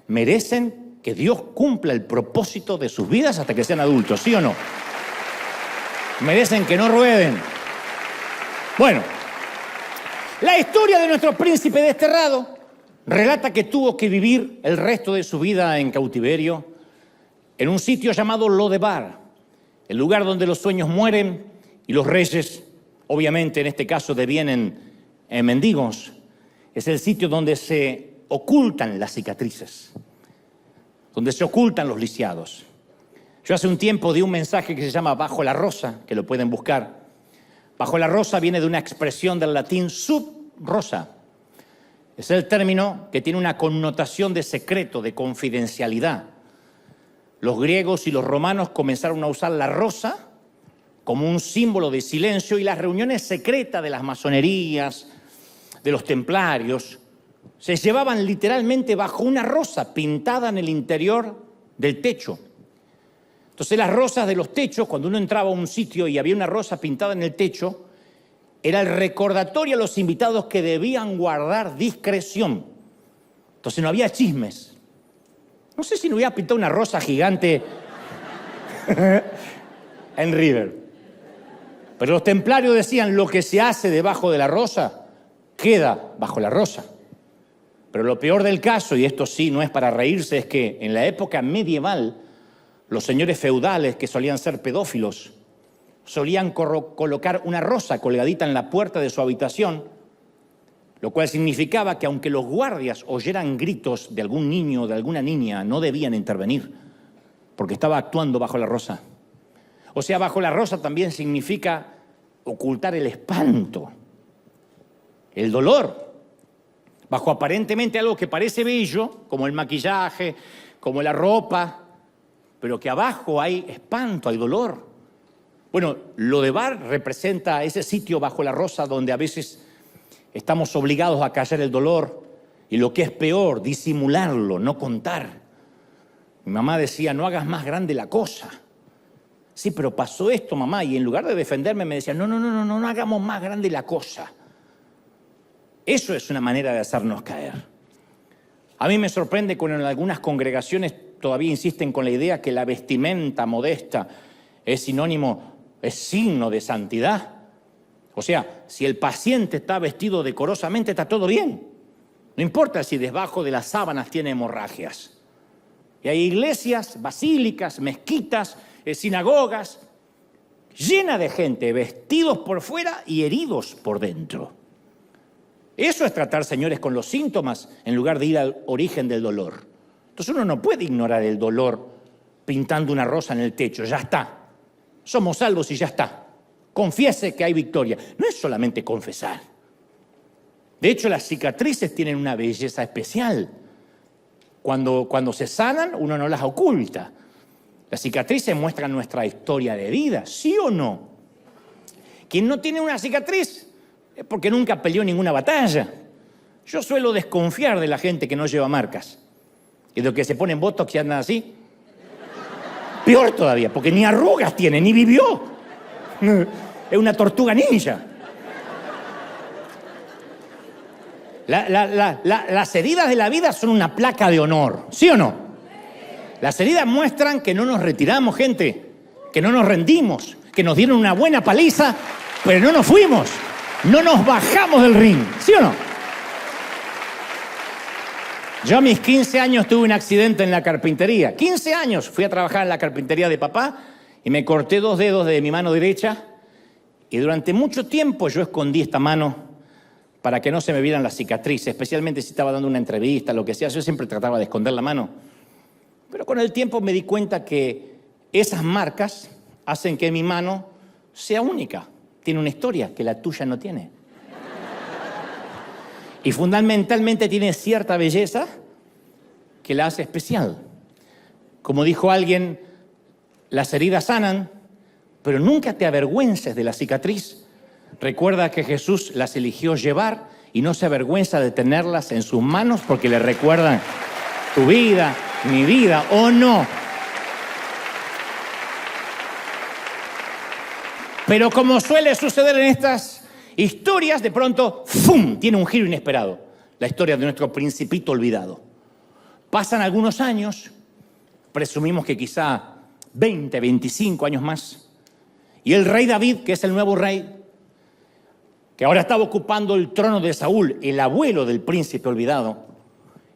Merecen que Dios cumpla el propósito de sus vidas hasta que sean adultos, ¿sí o no? Merecen que no rueden. Bueno, la historia de nuestro príncipe desterrado relata que tuvo que vivir el resto de su vida en cautiverio en un sitio llamado Lodebar, el lugar donde los sueños mueren y los reyes, obviamente en este caso devienen en mendigos. Es el sitio donde se ocultan las cicatrices, donde se ocultan los lisiados. Yo hace un tiempo di un mensaje que se llama Bajo la Rosa, que lo pueden buscar. Bajo la rosa viene de una expresión del latín sub rosa. Es el término que tiene una connotación de secreto, de confidencialidad. Los griegos y los romanos comenzaron a usar la rosa como un símbolo de silencio, y las reuniones secretas de las masonerías, de los templarios, se llevaban literalmente bajo una rosa pintada en el interior del techo. Entonces las rosas de los techos, cuando uno entraba a un sitio y había una rosa pintada en el techo, era el recordatorio a los invitados que debían guardar discreción. Entonces no había chismes. No sé si no hubiera pintado una rosa gigante en River. Pero los templarios decían, lo que se hace debajo de la rosa, queda bajo la rosa. Pero lo peor del caso, y esto sí no es para reírse, es que en la época medieval, los señores feudales, que solían ser pedófilos, solían colocar una rosa colgadita en la puerta de su habitación, lo cual significaba que aunque los guardias oyeran gritos de algún niño o de alguna niña, no debían intervenir, porque estaba actuando bajo la rosa. O sea, bajo la rosa también significa ocultar el espanto, el dolor, bajo aparentemente algo que parece bello, como el maquillaje, como la ropa, pero que abajo hay espanto, hay dolor. Bueno, Lodebar representa ese sitio bajo la rosa donde a veces estamos obligados a callar el dolor y, lo que es peor, disimularlo, no contar. Mi mamá decía, no hagas más grande la cosa. Sí, pero pasó esto, mamá, y en lugar de defenderme me decía, no hagamos más grande la cosa. Eso es una manera de hacernos caer. A mí me sorprende cuando en algunas congregaciones todavía insisten con la idea que la vestimenta modesta es sinónimo, es signo de santidad. O sea, si el paciente está vestido decorosamente, está todo bien. No importa si debajo de las sábanas tiene hemorragias. Y hay iglesias, basílicas, mezquitas, sinagogas, llenas de gente, vestidos por fuera y heridos por dentro. Eso es tratar, señores, con los síntomas en lugar de ir al origen del dolor. Entonces uno no puede ignorar el dolor pintando una rosa en el techo. Ya está. Somos salvos y ya está. Confiese que hay victoria. No es solamente confesar. De hecho, las cicatrices tienen una belleza especial. Cuando se sanan, uno no las oculta. Las cicatrices muestran nuestra historia de vida, ¿sí o no? Quien no tiene una cicatriz es porque nunca peleó ninguna batalla. Yo suelo desconfiar de la gente que no lleva marcas. Y de los que se ponen botox y andan así. Peor todavía, porque ni arrugas tiene, ni vivió. Es una tortuga ninja. Las heridas de la vida son una placa de honor, ¿sí o no? Las heridas muestran que no nos retiramos, gente, que no nos rendimos, que nos dieron una buena paliza, pero no nos fuimos, no nos bajamos del ring, ¿sí o no? Yo a mis 15 años tuve un accidente en la carpintería. 15 años fui a trabajar en la carpintería de papá y me corté 2 dedos de mi mano derecha, y durante mucho tiempo yo escondí esta mano para que no se me vieran las cicatrices, especialmente si estaba dando una entrevista, lo que sea. Yo siempre trataba de esconder la mano. Pero con el tiempo me di cuenta que esas marcas hacen que mi mano sea única. Tiene una historia que la tuya no tiene. Y fundamentalmente tiene cierta belleza que la hace especial. Como dijo alguien, las heridas sanan, pero nunca te avergüences de la cicatriz. Recuerda que Jesús las eligió llevar y no se avergüenza de tenerlas en sus manos porque le recuerdan tu vida, mi vida, ¿o no? Pero como suele suceder en estas historias, de pronto, ¡fum!, tiene un giro inesperado. La historia de nuestro principito olvidado. Pasan algunos años, presumimos que quizá 20, 25 años más, y el rey David, que es el nuevo rey, que ahora estaba ocupando el trono de Saúl, el abuelo del príncipe olvidado,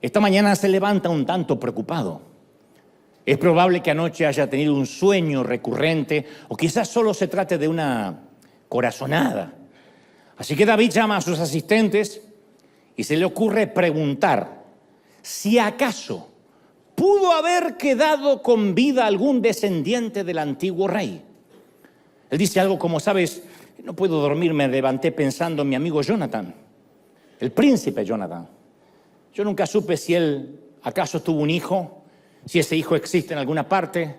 esta mañana se levanta un tanto preocupado. Es probable que anoche haya tenido un sueño recurrente o quizás solo se trate de una corazonada. Así que David llama a sus asistentes y se le ocurre preguntar si acaso pudo haber quedado con vida algún descendiente del antiguo rey. Él dice algo como, ¿sabes? No puedo dormir, me levanté pensando en mi amigo Jonathan, el príncipe Jonathan. Yo nunca supe si él acaso tuvo un hijo, si ese hijo existe en alguna parte,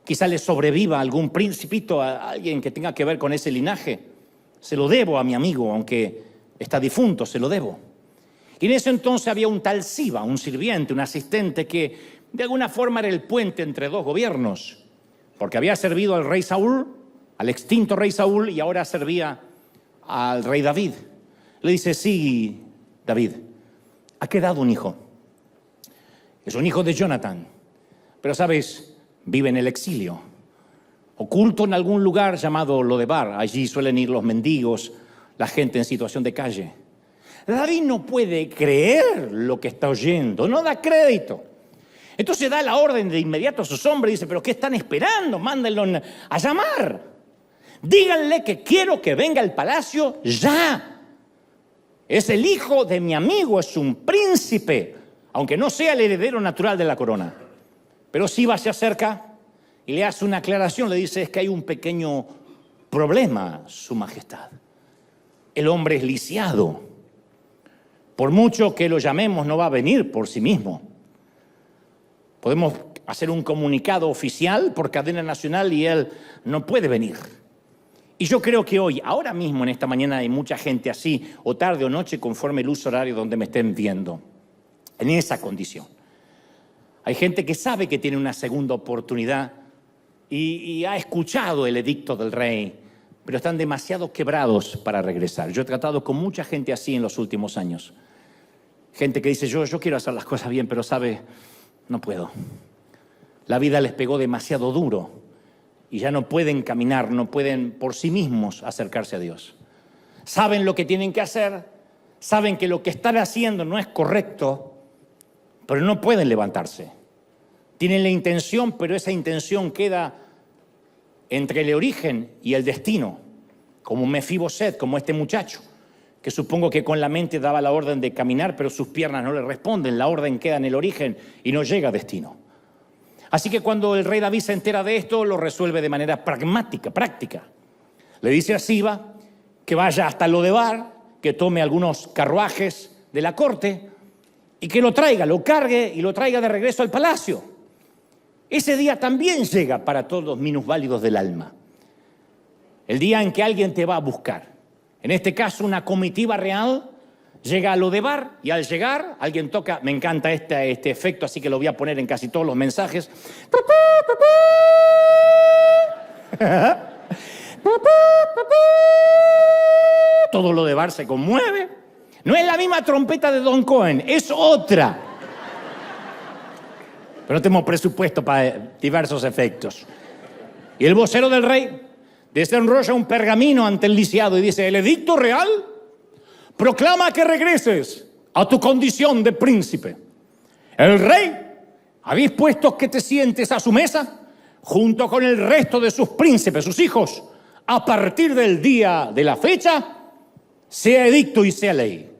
quizá le sobreviva algún principito, a alguien que tenga que ver con ese linaje. Se lo debo a mi amigo, aunque está difunto, se lo debo. Y en ese entonces había un tal Siba, un sirviente, un asistente que de alguna forma era el puente entre dos gobiernos, porque había servido al rey Saúl, al extinto rey Saúl, y ahora servía al rey David. Le dice, sí, David, ha quedado un hijo. Es un hijo de Jonathan, pero sabes, vive en el exilio, oculto en algún lugar llamado Lodebar. Allí suelen ir los mendigos, la gente en situación de calle. David no puede creer lo que está oyendo, no da crédito. Entonces da la orden de inmediato a sus hombres y dice, ¿pero qué están esperando? Mándenlo a llamar. Díganle que quiero que venga al palacio ya. Es el hijo de mi amigo, es un príncipe, aunque no sea el heredero natural de la corona. Pero Siba se acerca y le hace una aclaración, le dice, es que hay un pequeño problema, su majestad. El hombre es lisiado. Por mucho que lo llamemos, no va a venir por sí mismo. Podemos hacer un comunicado oficial por cadena nacional y él no puede venir. Y yo creo que hoy, ahora mismo en esta mañana, hay mucha gente así, o tarde o noche, conforme el uso horario donde me estén viendo, en esa condición. Hay gente que sabe que tiene una segunda oportunidad y ha escuchado el edicto del rey, pero están demasiado quebrados para regresar. Yo he tratado con mucha gente así en los últimos años. Gente que dice, yo quiero hacer las cosas bien, pero sabe, no puedo. La vida les pegó demasiado duro y ya no pueden caminar, no pueden por sí mismos acercarse a Dios. Saben lo que tienen que hacer, saben que lo que están haciendo no es correcto, pero no pueden levantarse. Tienen la intención, pero esa intención queda entre el origen y el destino, como Mefiboset, como este muchacho, que supongo que con la mente daba la orden de caminar, pero sus piernas no le responden, la orden queda en el origen y no llega a destino. Así que cuando el rey David se entera de esto, lo resuelve de manera pragmática, práctica. Le dice a Siba que vaya hasta Lodebar, que tome algunos carruajes de la corte y que lo traiga, lo cargue y lo traiga de regreso al palacio. Ese día también llega para todos los minusválidos del alma. El día en que alguien te va a buscar. En este caso, una comitiva real llega a Lodebar y al llegar, alguien toca, me encanta este efecto, así que lo voy a poner en casi todos los mensajes. Todo Lodebar se conmueve. No es la misma trompeta de Don Cohen, es otra. Pero no tenemos presupuesto para diversos efectos. Y el vocero del rey desenrolla un pergamino ante el lisiado y dice, el edicto real proclama que regreses a tu condición de príncipe. El rey ha dispuesto que te sientes a su mesa junto con el resto de sus príncipes, sus hijos, a partir del día de la fecha, sea edicto y sea ley.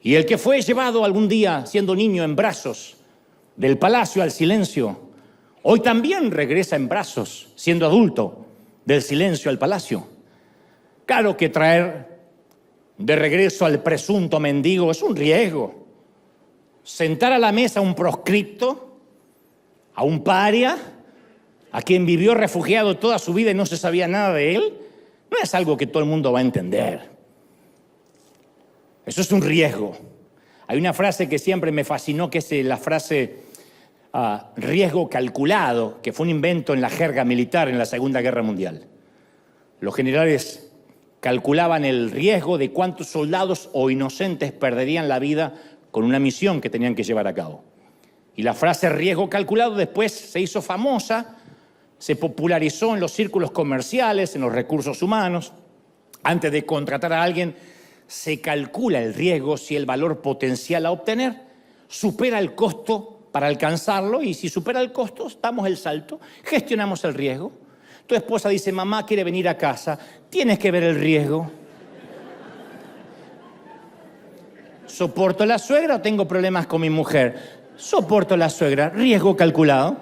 Y el que fue llevado algún día siendo niño en brazos del palacio al silencio, hoy también regresa en brazos, siendo adulto, del silencio al palacio. Claro que traer de regreso al presunto mendigo es un riesgo. Sentar a la mesa a un proscripto, a un paria, a quien vivió refugiado toda su vida y no se sabía nada de él, no es algo que todo el mundo va a entender. Eso es un riesgo. Hay una frase que siempre me fascinó, que es la frase riesgo calculado, que fue un invento en la jerga militar en la Segunda Guerra Mundial. Los generales calculaban el riesgo de cuántos soldados o inocentes perderían la vida con una misión que tenían que llevar a cabo. Y la frase riesgo calculado después se hizo famosa, se popularizó en los círculos comerciales, en los recursos humanos. Antes de contratar a alguien, se calcula el riesgo si el valor potencial a obtener supera el costo para alcanzarlo, y si supera el costo, damos el salto, gestionamos el riesgo. Tu esposa dice, mamá quiere venir a casa, tienes que ver el riesgo. ¿Soporto a la suegra o tengo problemas con mi mujer? Soporto la suegra, riesgo calculado.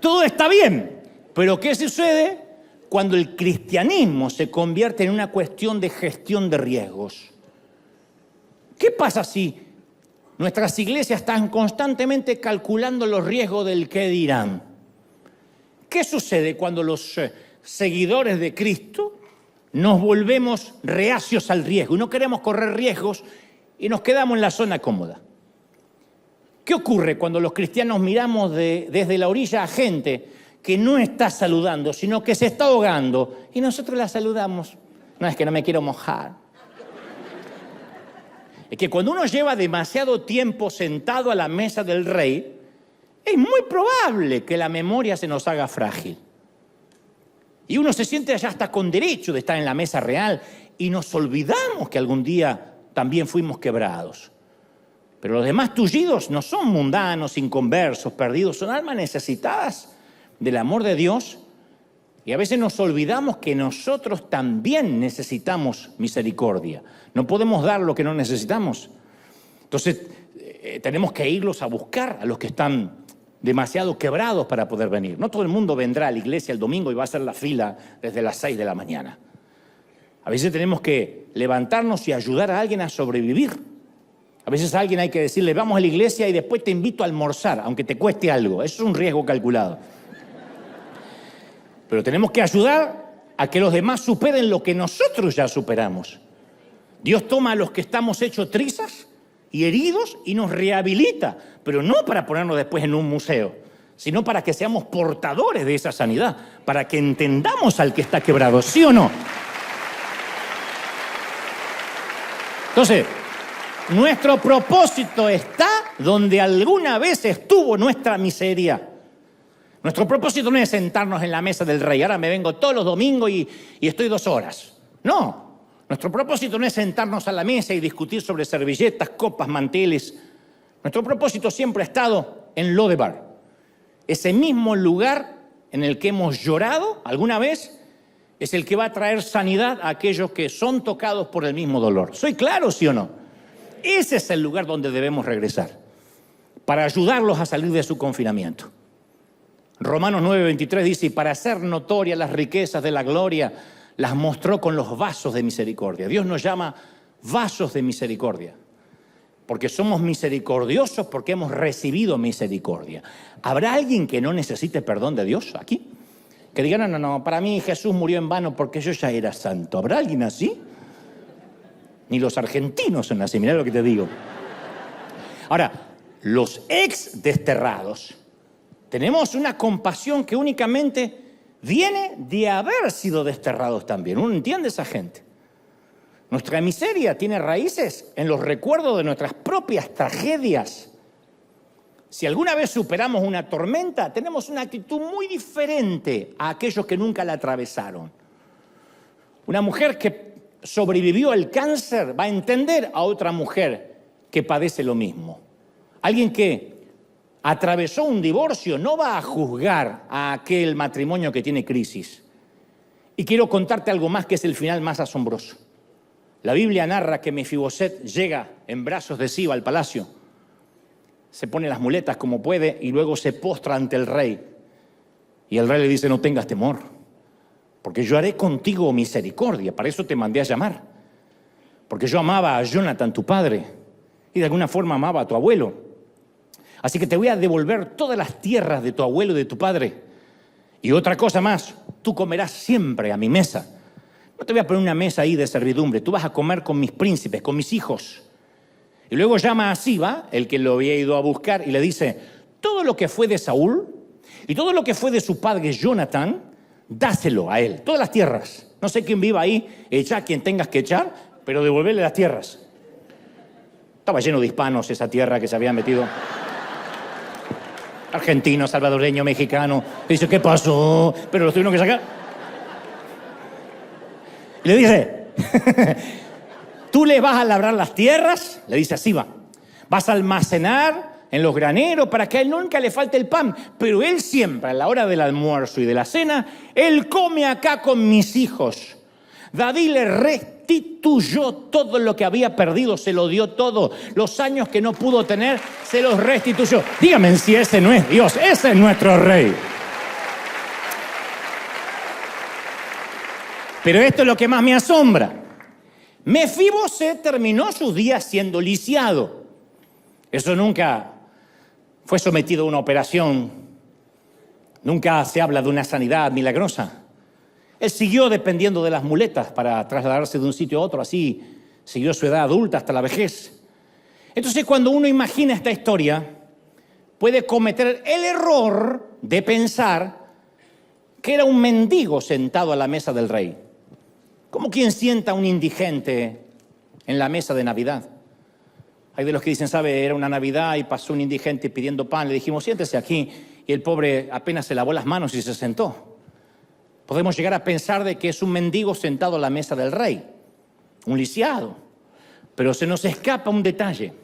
Todo está bien, pero ¿qué sucede cuando el cristianismo se convierte en una cuestión de gestión de riesgos? ¿Qué pasa si nuestras iglesias están constantemente calculando los riesgos del qué dirán? ¿Qué sucede cuando los seguidores de Cristo nos volvemos reacios al riesgo y no queremos correr riesgos y nos quedamos en la zona cómoda? ¿Qué ocurre cuando los cristianos miramos desde la orilla a gente que no está saludando, sino que se está ahogando y nosotros la saludamos? No, es que no me quiero mojar. Es que cuando uno lleva demasiado tiempo sentado a la mesa del rey, es muy probable que la memoria se nos haga frágil. Y uno se siente ya hasta con derecho de estar en la mesa real y nos olvidamos que algún día también fuimos quebrados. Pero los demás tullidos no son mundanos, inconversos, perdidos, son almas necesitadas del amor de Dios. Y a veces nos olvidamos que nosotros también necesitamos misericordia. No podemos dar lo que no necesitamos. Entonces, tenemos que irlos a buscar a los que están demasiado quebrados para poder venir. No todo el mundo vendrá a la iglesia el domingo y va a hacer la fila desde las 6 de la mañana. A veces tenemos que levantarnos y ayudar a alguien a sobrevivir. A veces a alguien hay que decirle, vamos a la iglesia y después te invito a almorzar, aunque te cueste algo. Eso es un riesgo calculado. Pero tenemos que ayudar a que los demás superen lo que nosotros ya superamos. Dios toma a los que estamos hechos trizas y heridos y nos rehabilita, pero no para ponernos después en un museo, sino para que seamos portadores de esa sanidad, para que entendamos al que está quebrado, ¿sí o no? Entonces, nuestro propósito está donde alguna vez estuvo nuestra miseria. Nuestro propósito no es sentarnos en la mesa del rey. Ahora me vengo todos los domingos y estoy 2 horas. No. Nuestro propósito no es sentarnos a la mesa y discutir sobre servilletas, copas, manteles. Nuestro propósito siempre ha estado en Lodebar. Ese mismo lugar en el que hemos llorado alguna vez es el que va a traer sanidad a aquellos que son tocados por el mismo dolor. ¿Soy claro, sí o no? Ese es el lugar donde debemos regresar para ayudarlos a salir de su confinamiento. Romanos 9:23 dice, y para hacer notorias las riquezas de la gloria, las mostró con los vasos de misericordia. Dios nos llama vasos de misericordia, porque somos misericordiosos porque hemos recibido misericordia. ¿Habrá alguien que no necesite perdón de Dios aquí? Que diga, no, para mí Jesús murió en vano porque yo ya era santo. ¿Habrá alguien así? Ni los argentinos son así, mirá lo que te digo. Ahora, los ex desterrados, tenemos una compasión que únicamente viene de haber sido desterrados también. Uno entiende a esa gente. Nuestra miseria tiene raíces en los recuerdos de nuestras propias tragedias. Si alguna vez superamos una tormenta, tenemos una actitud muy diferente a aquellos que nunca la atravesaron. Una mujer que sobrevivió al cáncer va a entender a otra mujer que padece lo mismo. Alguien que atravesó un divorcio no va a juzgar a aquel matrimonio que tiene crisis. Y quiero contarte algo más que es el final más asombroso. La Biblia narra que Mefiboset llega en brazos de Siba al palacio, se pone las muletas como puede y luego se postra ante el rey. Y el rey le dice, no tengas temor, porque yo haré contigo misericordia, para eso te mandé a llamar. Porque yo amaba a Jonathan, tu padre, y de alguna forma amaba a tu abuelo. Así que te voy a devolver todas las tierras de tu abuelo y de tu padre. Y otra cosa más, tú comerás siempre a mi mesa. No te voy a poner una mesa ahí de servidumbre, tú vas a comer con mis príncipes, con mis hijos. Y luego llama a Siba, el que lo había ido a buscar, y le dice, todo lo que fue de Saúl y todo lo que fue de su padre Jonathan, dáselo a él, todas las tierras. No sé quién viva ahí, echa quien tengas que echar, pero devolverle las tierras. Estaba lleno de hispanos esa tierra que se habían metido. Argentino, salvadoreño, mexicano. Le dice, ¿qué pasó? Pero los tuvieron que sacar. Y le dice, tú le vas a labrar las tierras, le dice a Siba, vas a almacenar en los graneros para que a él nunca le falte el pan, pero él siempre, a la hora del almuerzo y de la cena, él come acá con mis hijos. David le restituyó todo lo que había perdido, se lo dio todo. Los años que no pudo tener, se los restituyó. Dígame si ese no es Dios, ese es nuestro rey. Pero esto es lo que más me asombra. Mefiboset terminó sus días siendo lisiado. Eso nunca fue sometido a una operación. Nunca se habla de una sanidad milagrosa. Él siguió dependiendo de las muletas para trasladarse de un sitio a otro. Así siguió su edad adulta hasta la vejez. Entonces, cuando uno imagina esta historia, puede cometer el error de pensar que era un mendigo sentado a la mesa del rey. Como quien sienta a un indigente en la mesa de Navidad. Hay de los que dicen, ¿sabe? Era una Navidad y pasó un indigente pidiendo pan. Le dijimos, siéntese aquí. Y el pobre apenas se lavó las manos y se sentó. Podemos llegar a pensar de que es un mendigo sentado a la mesa del rey. Un lisiado. Pero se nos escapa un detalle.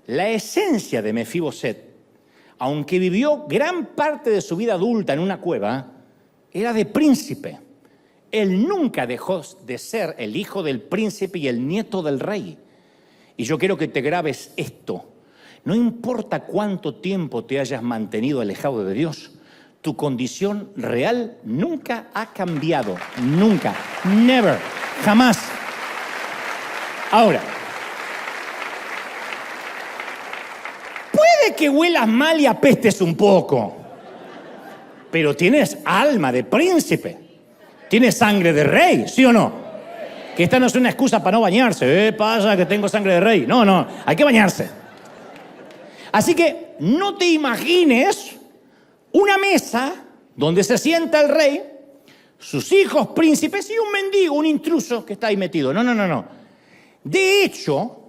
La esencia de Mefiboset, aunque vivió gran parte de su vida adulta en una cueva, era de príncipe. Él nunca dejó de ser el hijo del príncipe y el nieto del rey. Y yo quiero que te grabes esto. No importa cuánto tiempo te hayas mantenido alejado de Dios, tu condición real nunca ha cambiado. Nunca. Never. Jamás. Ahora, puede que huelas mal y apestes un poco, pero tienes alma de príncipe. Tienes sangre de rey, ¿sí o no? Que esta no es una excusa para no bañarse. Pasa que tengo sangre de rey. No, hay que bañarse. Así que no te imagines una mesa donde se sienta el rey, sus hijos príncipes y un mendigo, un intruso que está ahí metido. No. De hecho,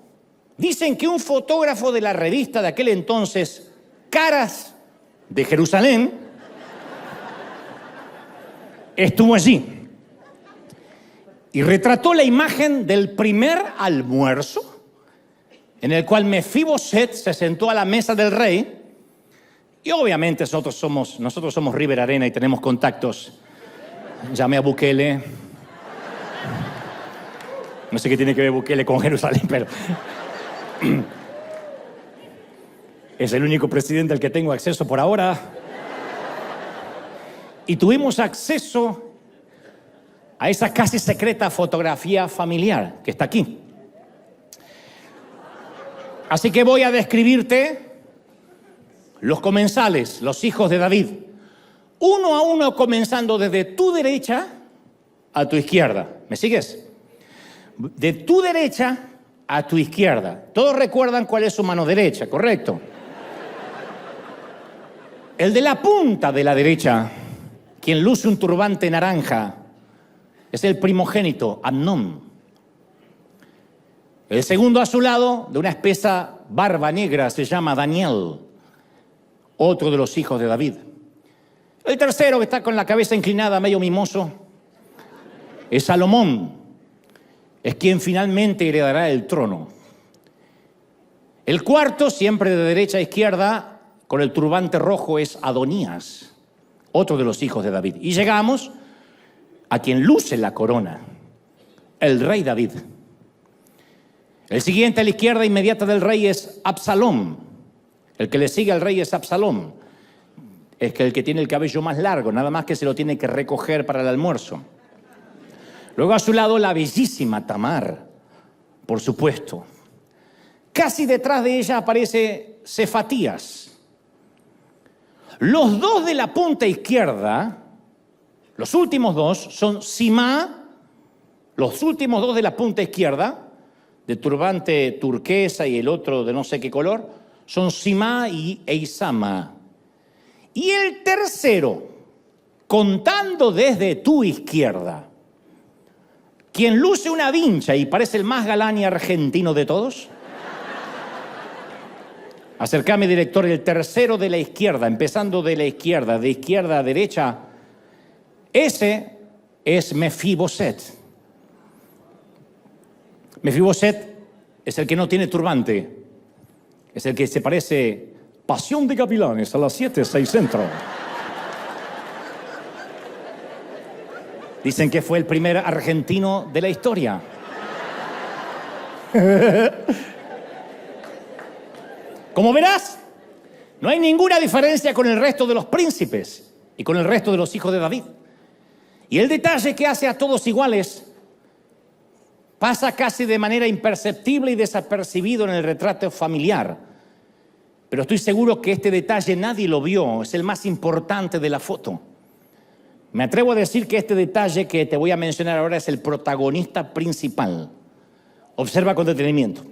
dicen que un fotógrafo de la revista de aquel entonces, Caras de Jerusalén, estuvo allí y retrató la imagen del primer almuerzo en el cual Mefiboset se sentó a la mesa del rey. Y obviamente nosotros somos River Arena y tenemos contactos. Llamé a Bukele. No sé qué tiene que ver Bukele con Jerusalén, pero es el único presidente al que tengo acceso por ahora. Y tuvimos acceso a esa casi secreta fotografía familiar que está aquí. Así que voy a describirte los comensales, los hijos de David, uno a uno comenzando desde tu derecha a tu izquierda. ¿Me sigues? De tu derecha a tu izquierda. Todos recuerdan cuál es su mano derecha, ¿correcto? El de la punta de la derecha, quien luce un turbante naranja, es el primogénito, Amnón. El segundo a su lado, de una espesa barba negra, se llama Daniel, otro de los hijos de David. El tercero, que está con la cabeza inclinada, medio mimoso, es Salomón. Es quien finalmente heredará el trono. El cuarto, siempre de derecha a izquierda, con el turbante rojo, es Adonías, otro de los hijos de David. Y llegamos a quien luce la corona, el rey David. El siguiente a la izquierda inmediata del rey es Absalom. El que le sigue al rey es Absalom. Es que el que tiene el cabello más largo, nada más que se lo tiene que recoger para el almuerzo. Luego a su lado la bellísima Tamar, por supuesto. Casi detrás de ella aparece Cefatías. Los dos de la punta izquierda, los últimos dos, son Simá, los últimos dos de la punta izquierda, de turbante turquesa y el otro de no sé qué color, son Simá e Isama. Y el tercero, contando desde tu izquierda, quien luce una vincha y parece el más galán y argentino de todos. Acércame, director, el tercero de la izquierda, empezando de izquierda a derecha. Ese es Mefiboset. Mefiboset es el que no tiene turbante. Es el que se parece Pasión de Gavilanes a las 7:06 centro. Dicen que fue el primer argentino de la historia. Como verás, no hay ninguna diferencia con el resto de los príncipes y con el resto de los hijos de David. Y el detalle que hace a todos iguales pasa casi de manera imperceptible y desapercibido en el retrato familiar. Pero estoy seguro que este detalle nadie lo vio, es el más importante de la foto. Me atrevo a decir que este detalle que te voy a mencionar ahora es el protagonista principal. Observa con detenimiento.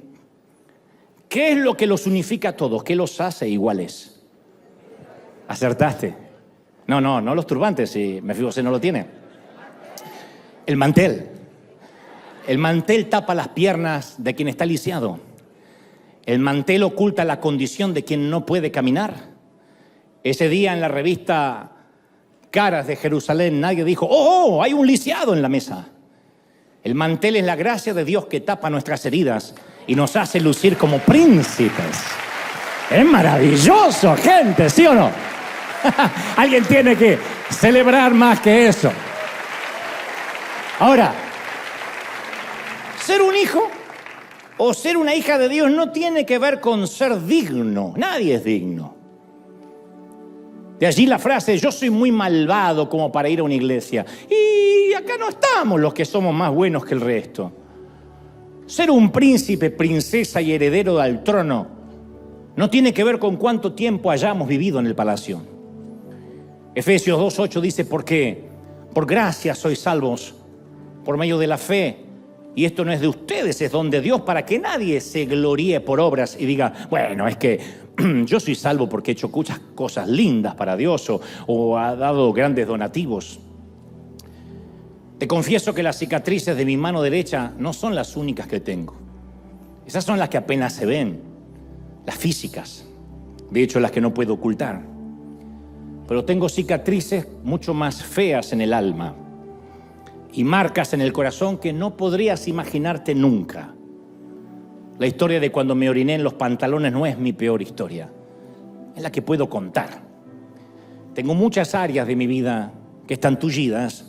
¿Qué es lo que los unifica a todos? ¿Qué los hace iguales? Acertaste. No los turbantes, si me fijo, usted no lo tiene. El mantel. El mantel tapa las piernas de quien está lisiado. El mantel oculta la condición de quien no puede caminar. Ese día en la revista Caras de Jerusalén nadie dijo, ¡oh, hay un lisiado en la mesa! El mantel es la gracia de Dios que tapa nuestras heridas y nos hace lucir como príncipes. Es maravilloso, gente, ¿sí o no? Alguien tiene que celebrar más que eso. Ahora, ser un hijo o ser una hija de Dios no tiene que ver con ser digno. Nadie es digno. De allí la frase, yo soy muy malvado como para ir a una iglesia. Y acá no estamos los que somos más buenos que el resto. Ser un príncipe, princesa y heredero al trono no tiene que ver con cuánto tiempo hayamos vivido en el palacio. Efesios 2:8 dice, porque por gracia sois salvos por medio de la fe. Y esto no es de ustedes, es don de Dios, para que nadie se gloríe por obras y diga, bueno, es que yo soy salvo porque he hecho muchas cosas lindas para Dios o ha dado grandes donativos. Te confieso que las cicatrices de mi mano derecha no son las únicas que tengo. Esas son las que apenas se ven, las físicas, de hecho las que no puedo ocultar. Pero tengo cicatrices mucho más feas en el alma y marcas en el corazón que no podrías imaginarte nunca. La historia de cuando me oriné en los pantalones no es mi peor historia, es la que puedo contar. Tengo muchas áreas de mi vida que están tullidas,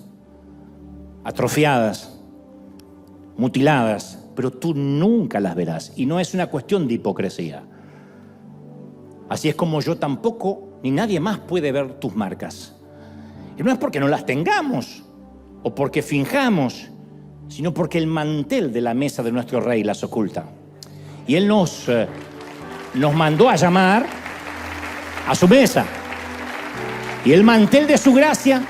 atrofiadas, mutiladas, pero tú nunca las verás y no es una cuestión de hipocresía. Así es como yo tampoco, ni nadie más puede ver tus marcas. Y no es porque no las tengamos o porque finjamos, sino porque el mantel de la mesa de nuestro rey las oculta. Y él nos mandó a llamar a su mesa. Y el mantel de su gracia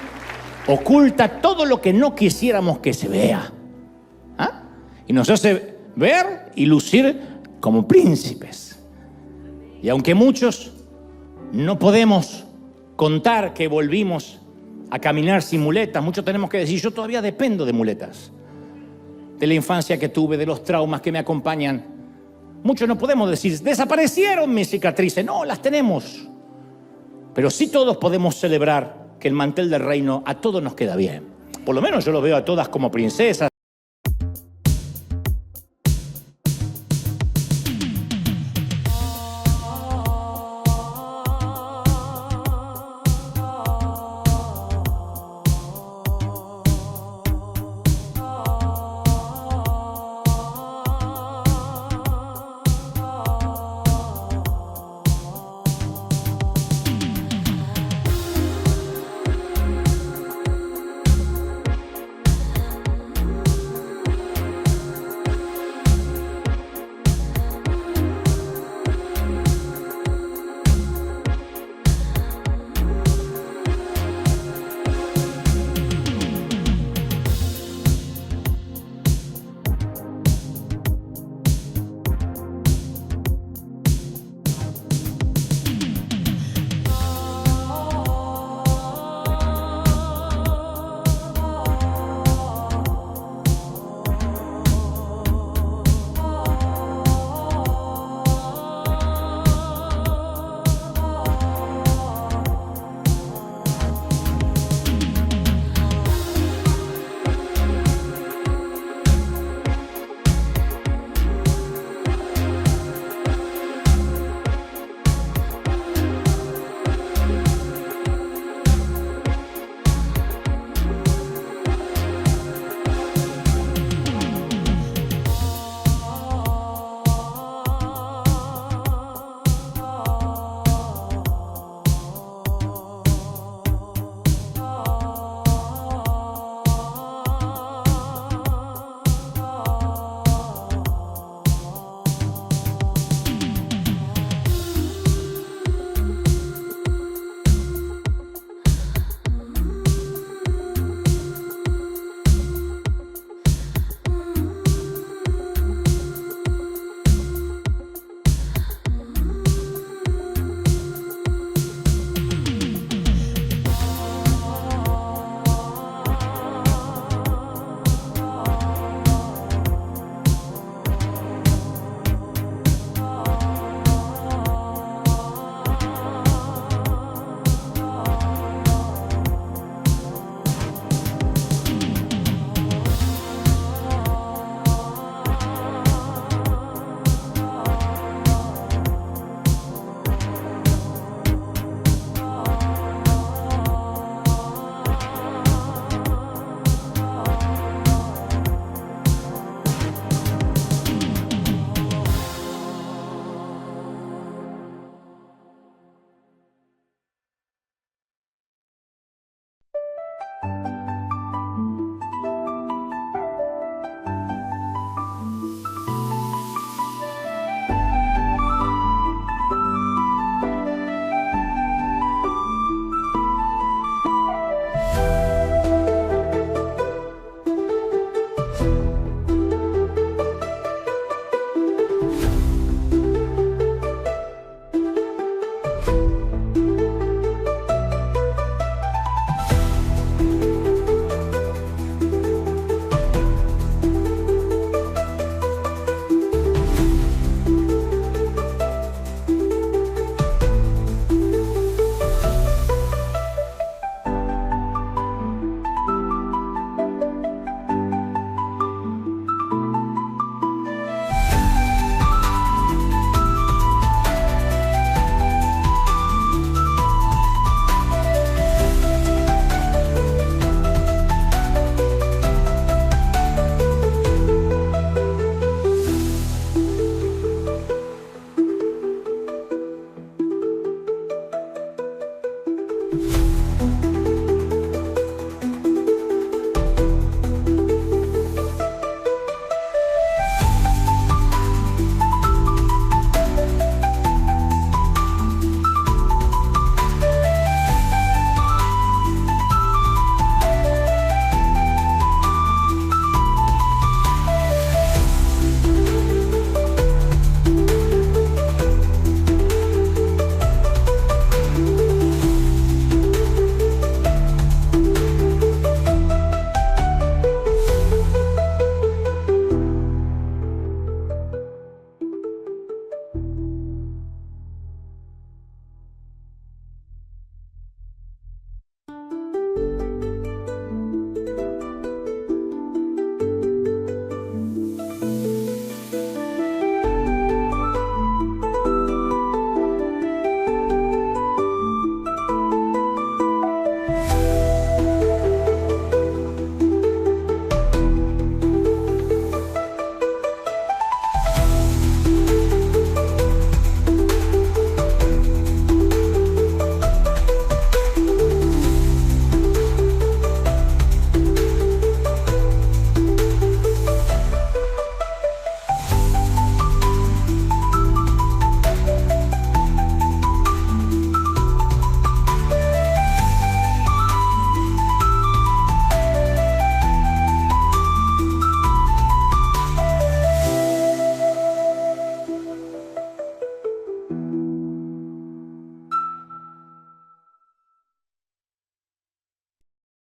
oculta todo lo que no quisiéramos que se vea. ¿Ah? Y nos hace ver y lucir como príncipes. Y aunque muchos no podemos contar que volvimos a caminar sin muletas, muchos tenemos que decir, yo todavía dependo de muletas. De la infancia que tuve, de los traumas que me acompañan. Muchos no podemos decir, desaparecieron mis cicatrices. No, las tenemos. Pero sí todos podemos celebrar que el mantel del reino a todos nos queda bien. Por lo menos yo lo veo a todas como princesas,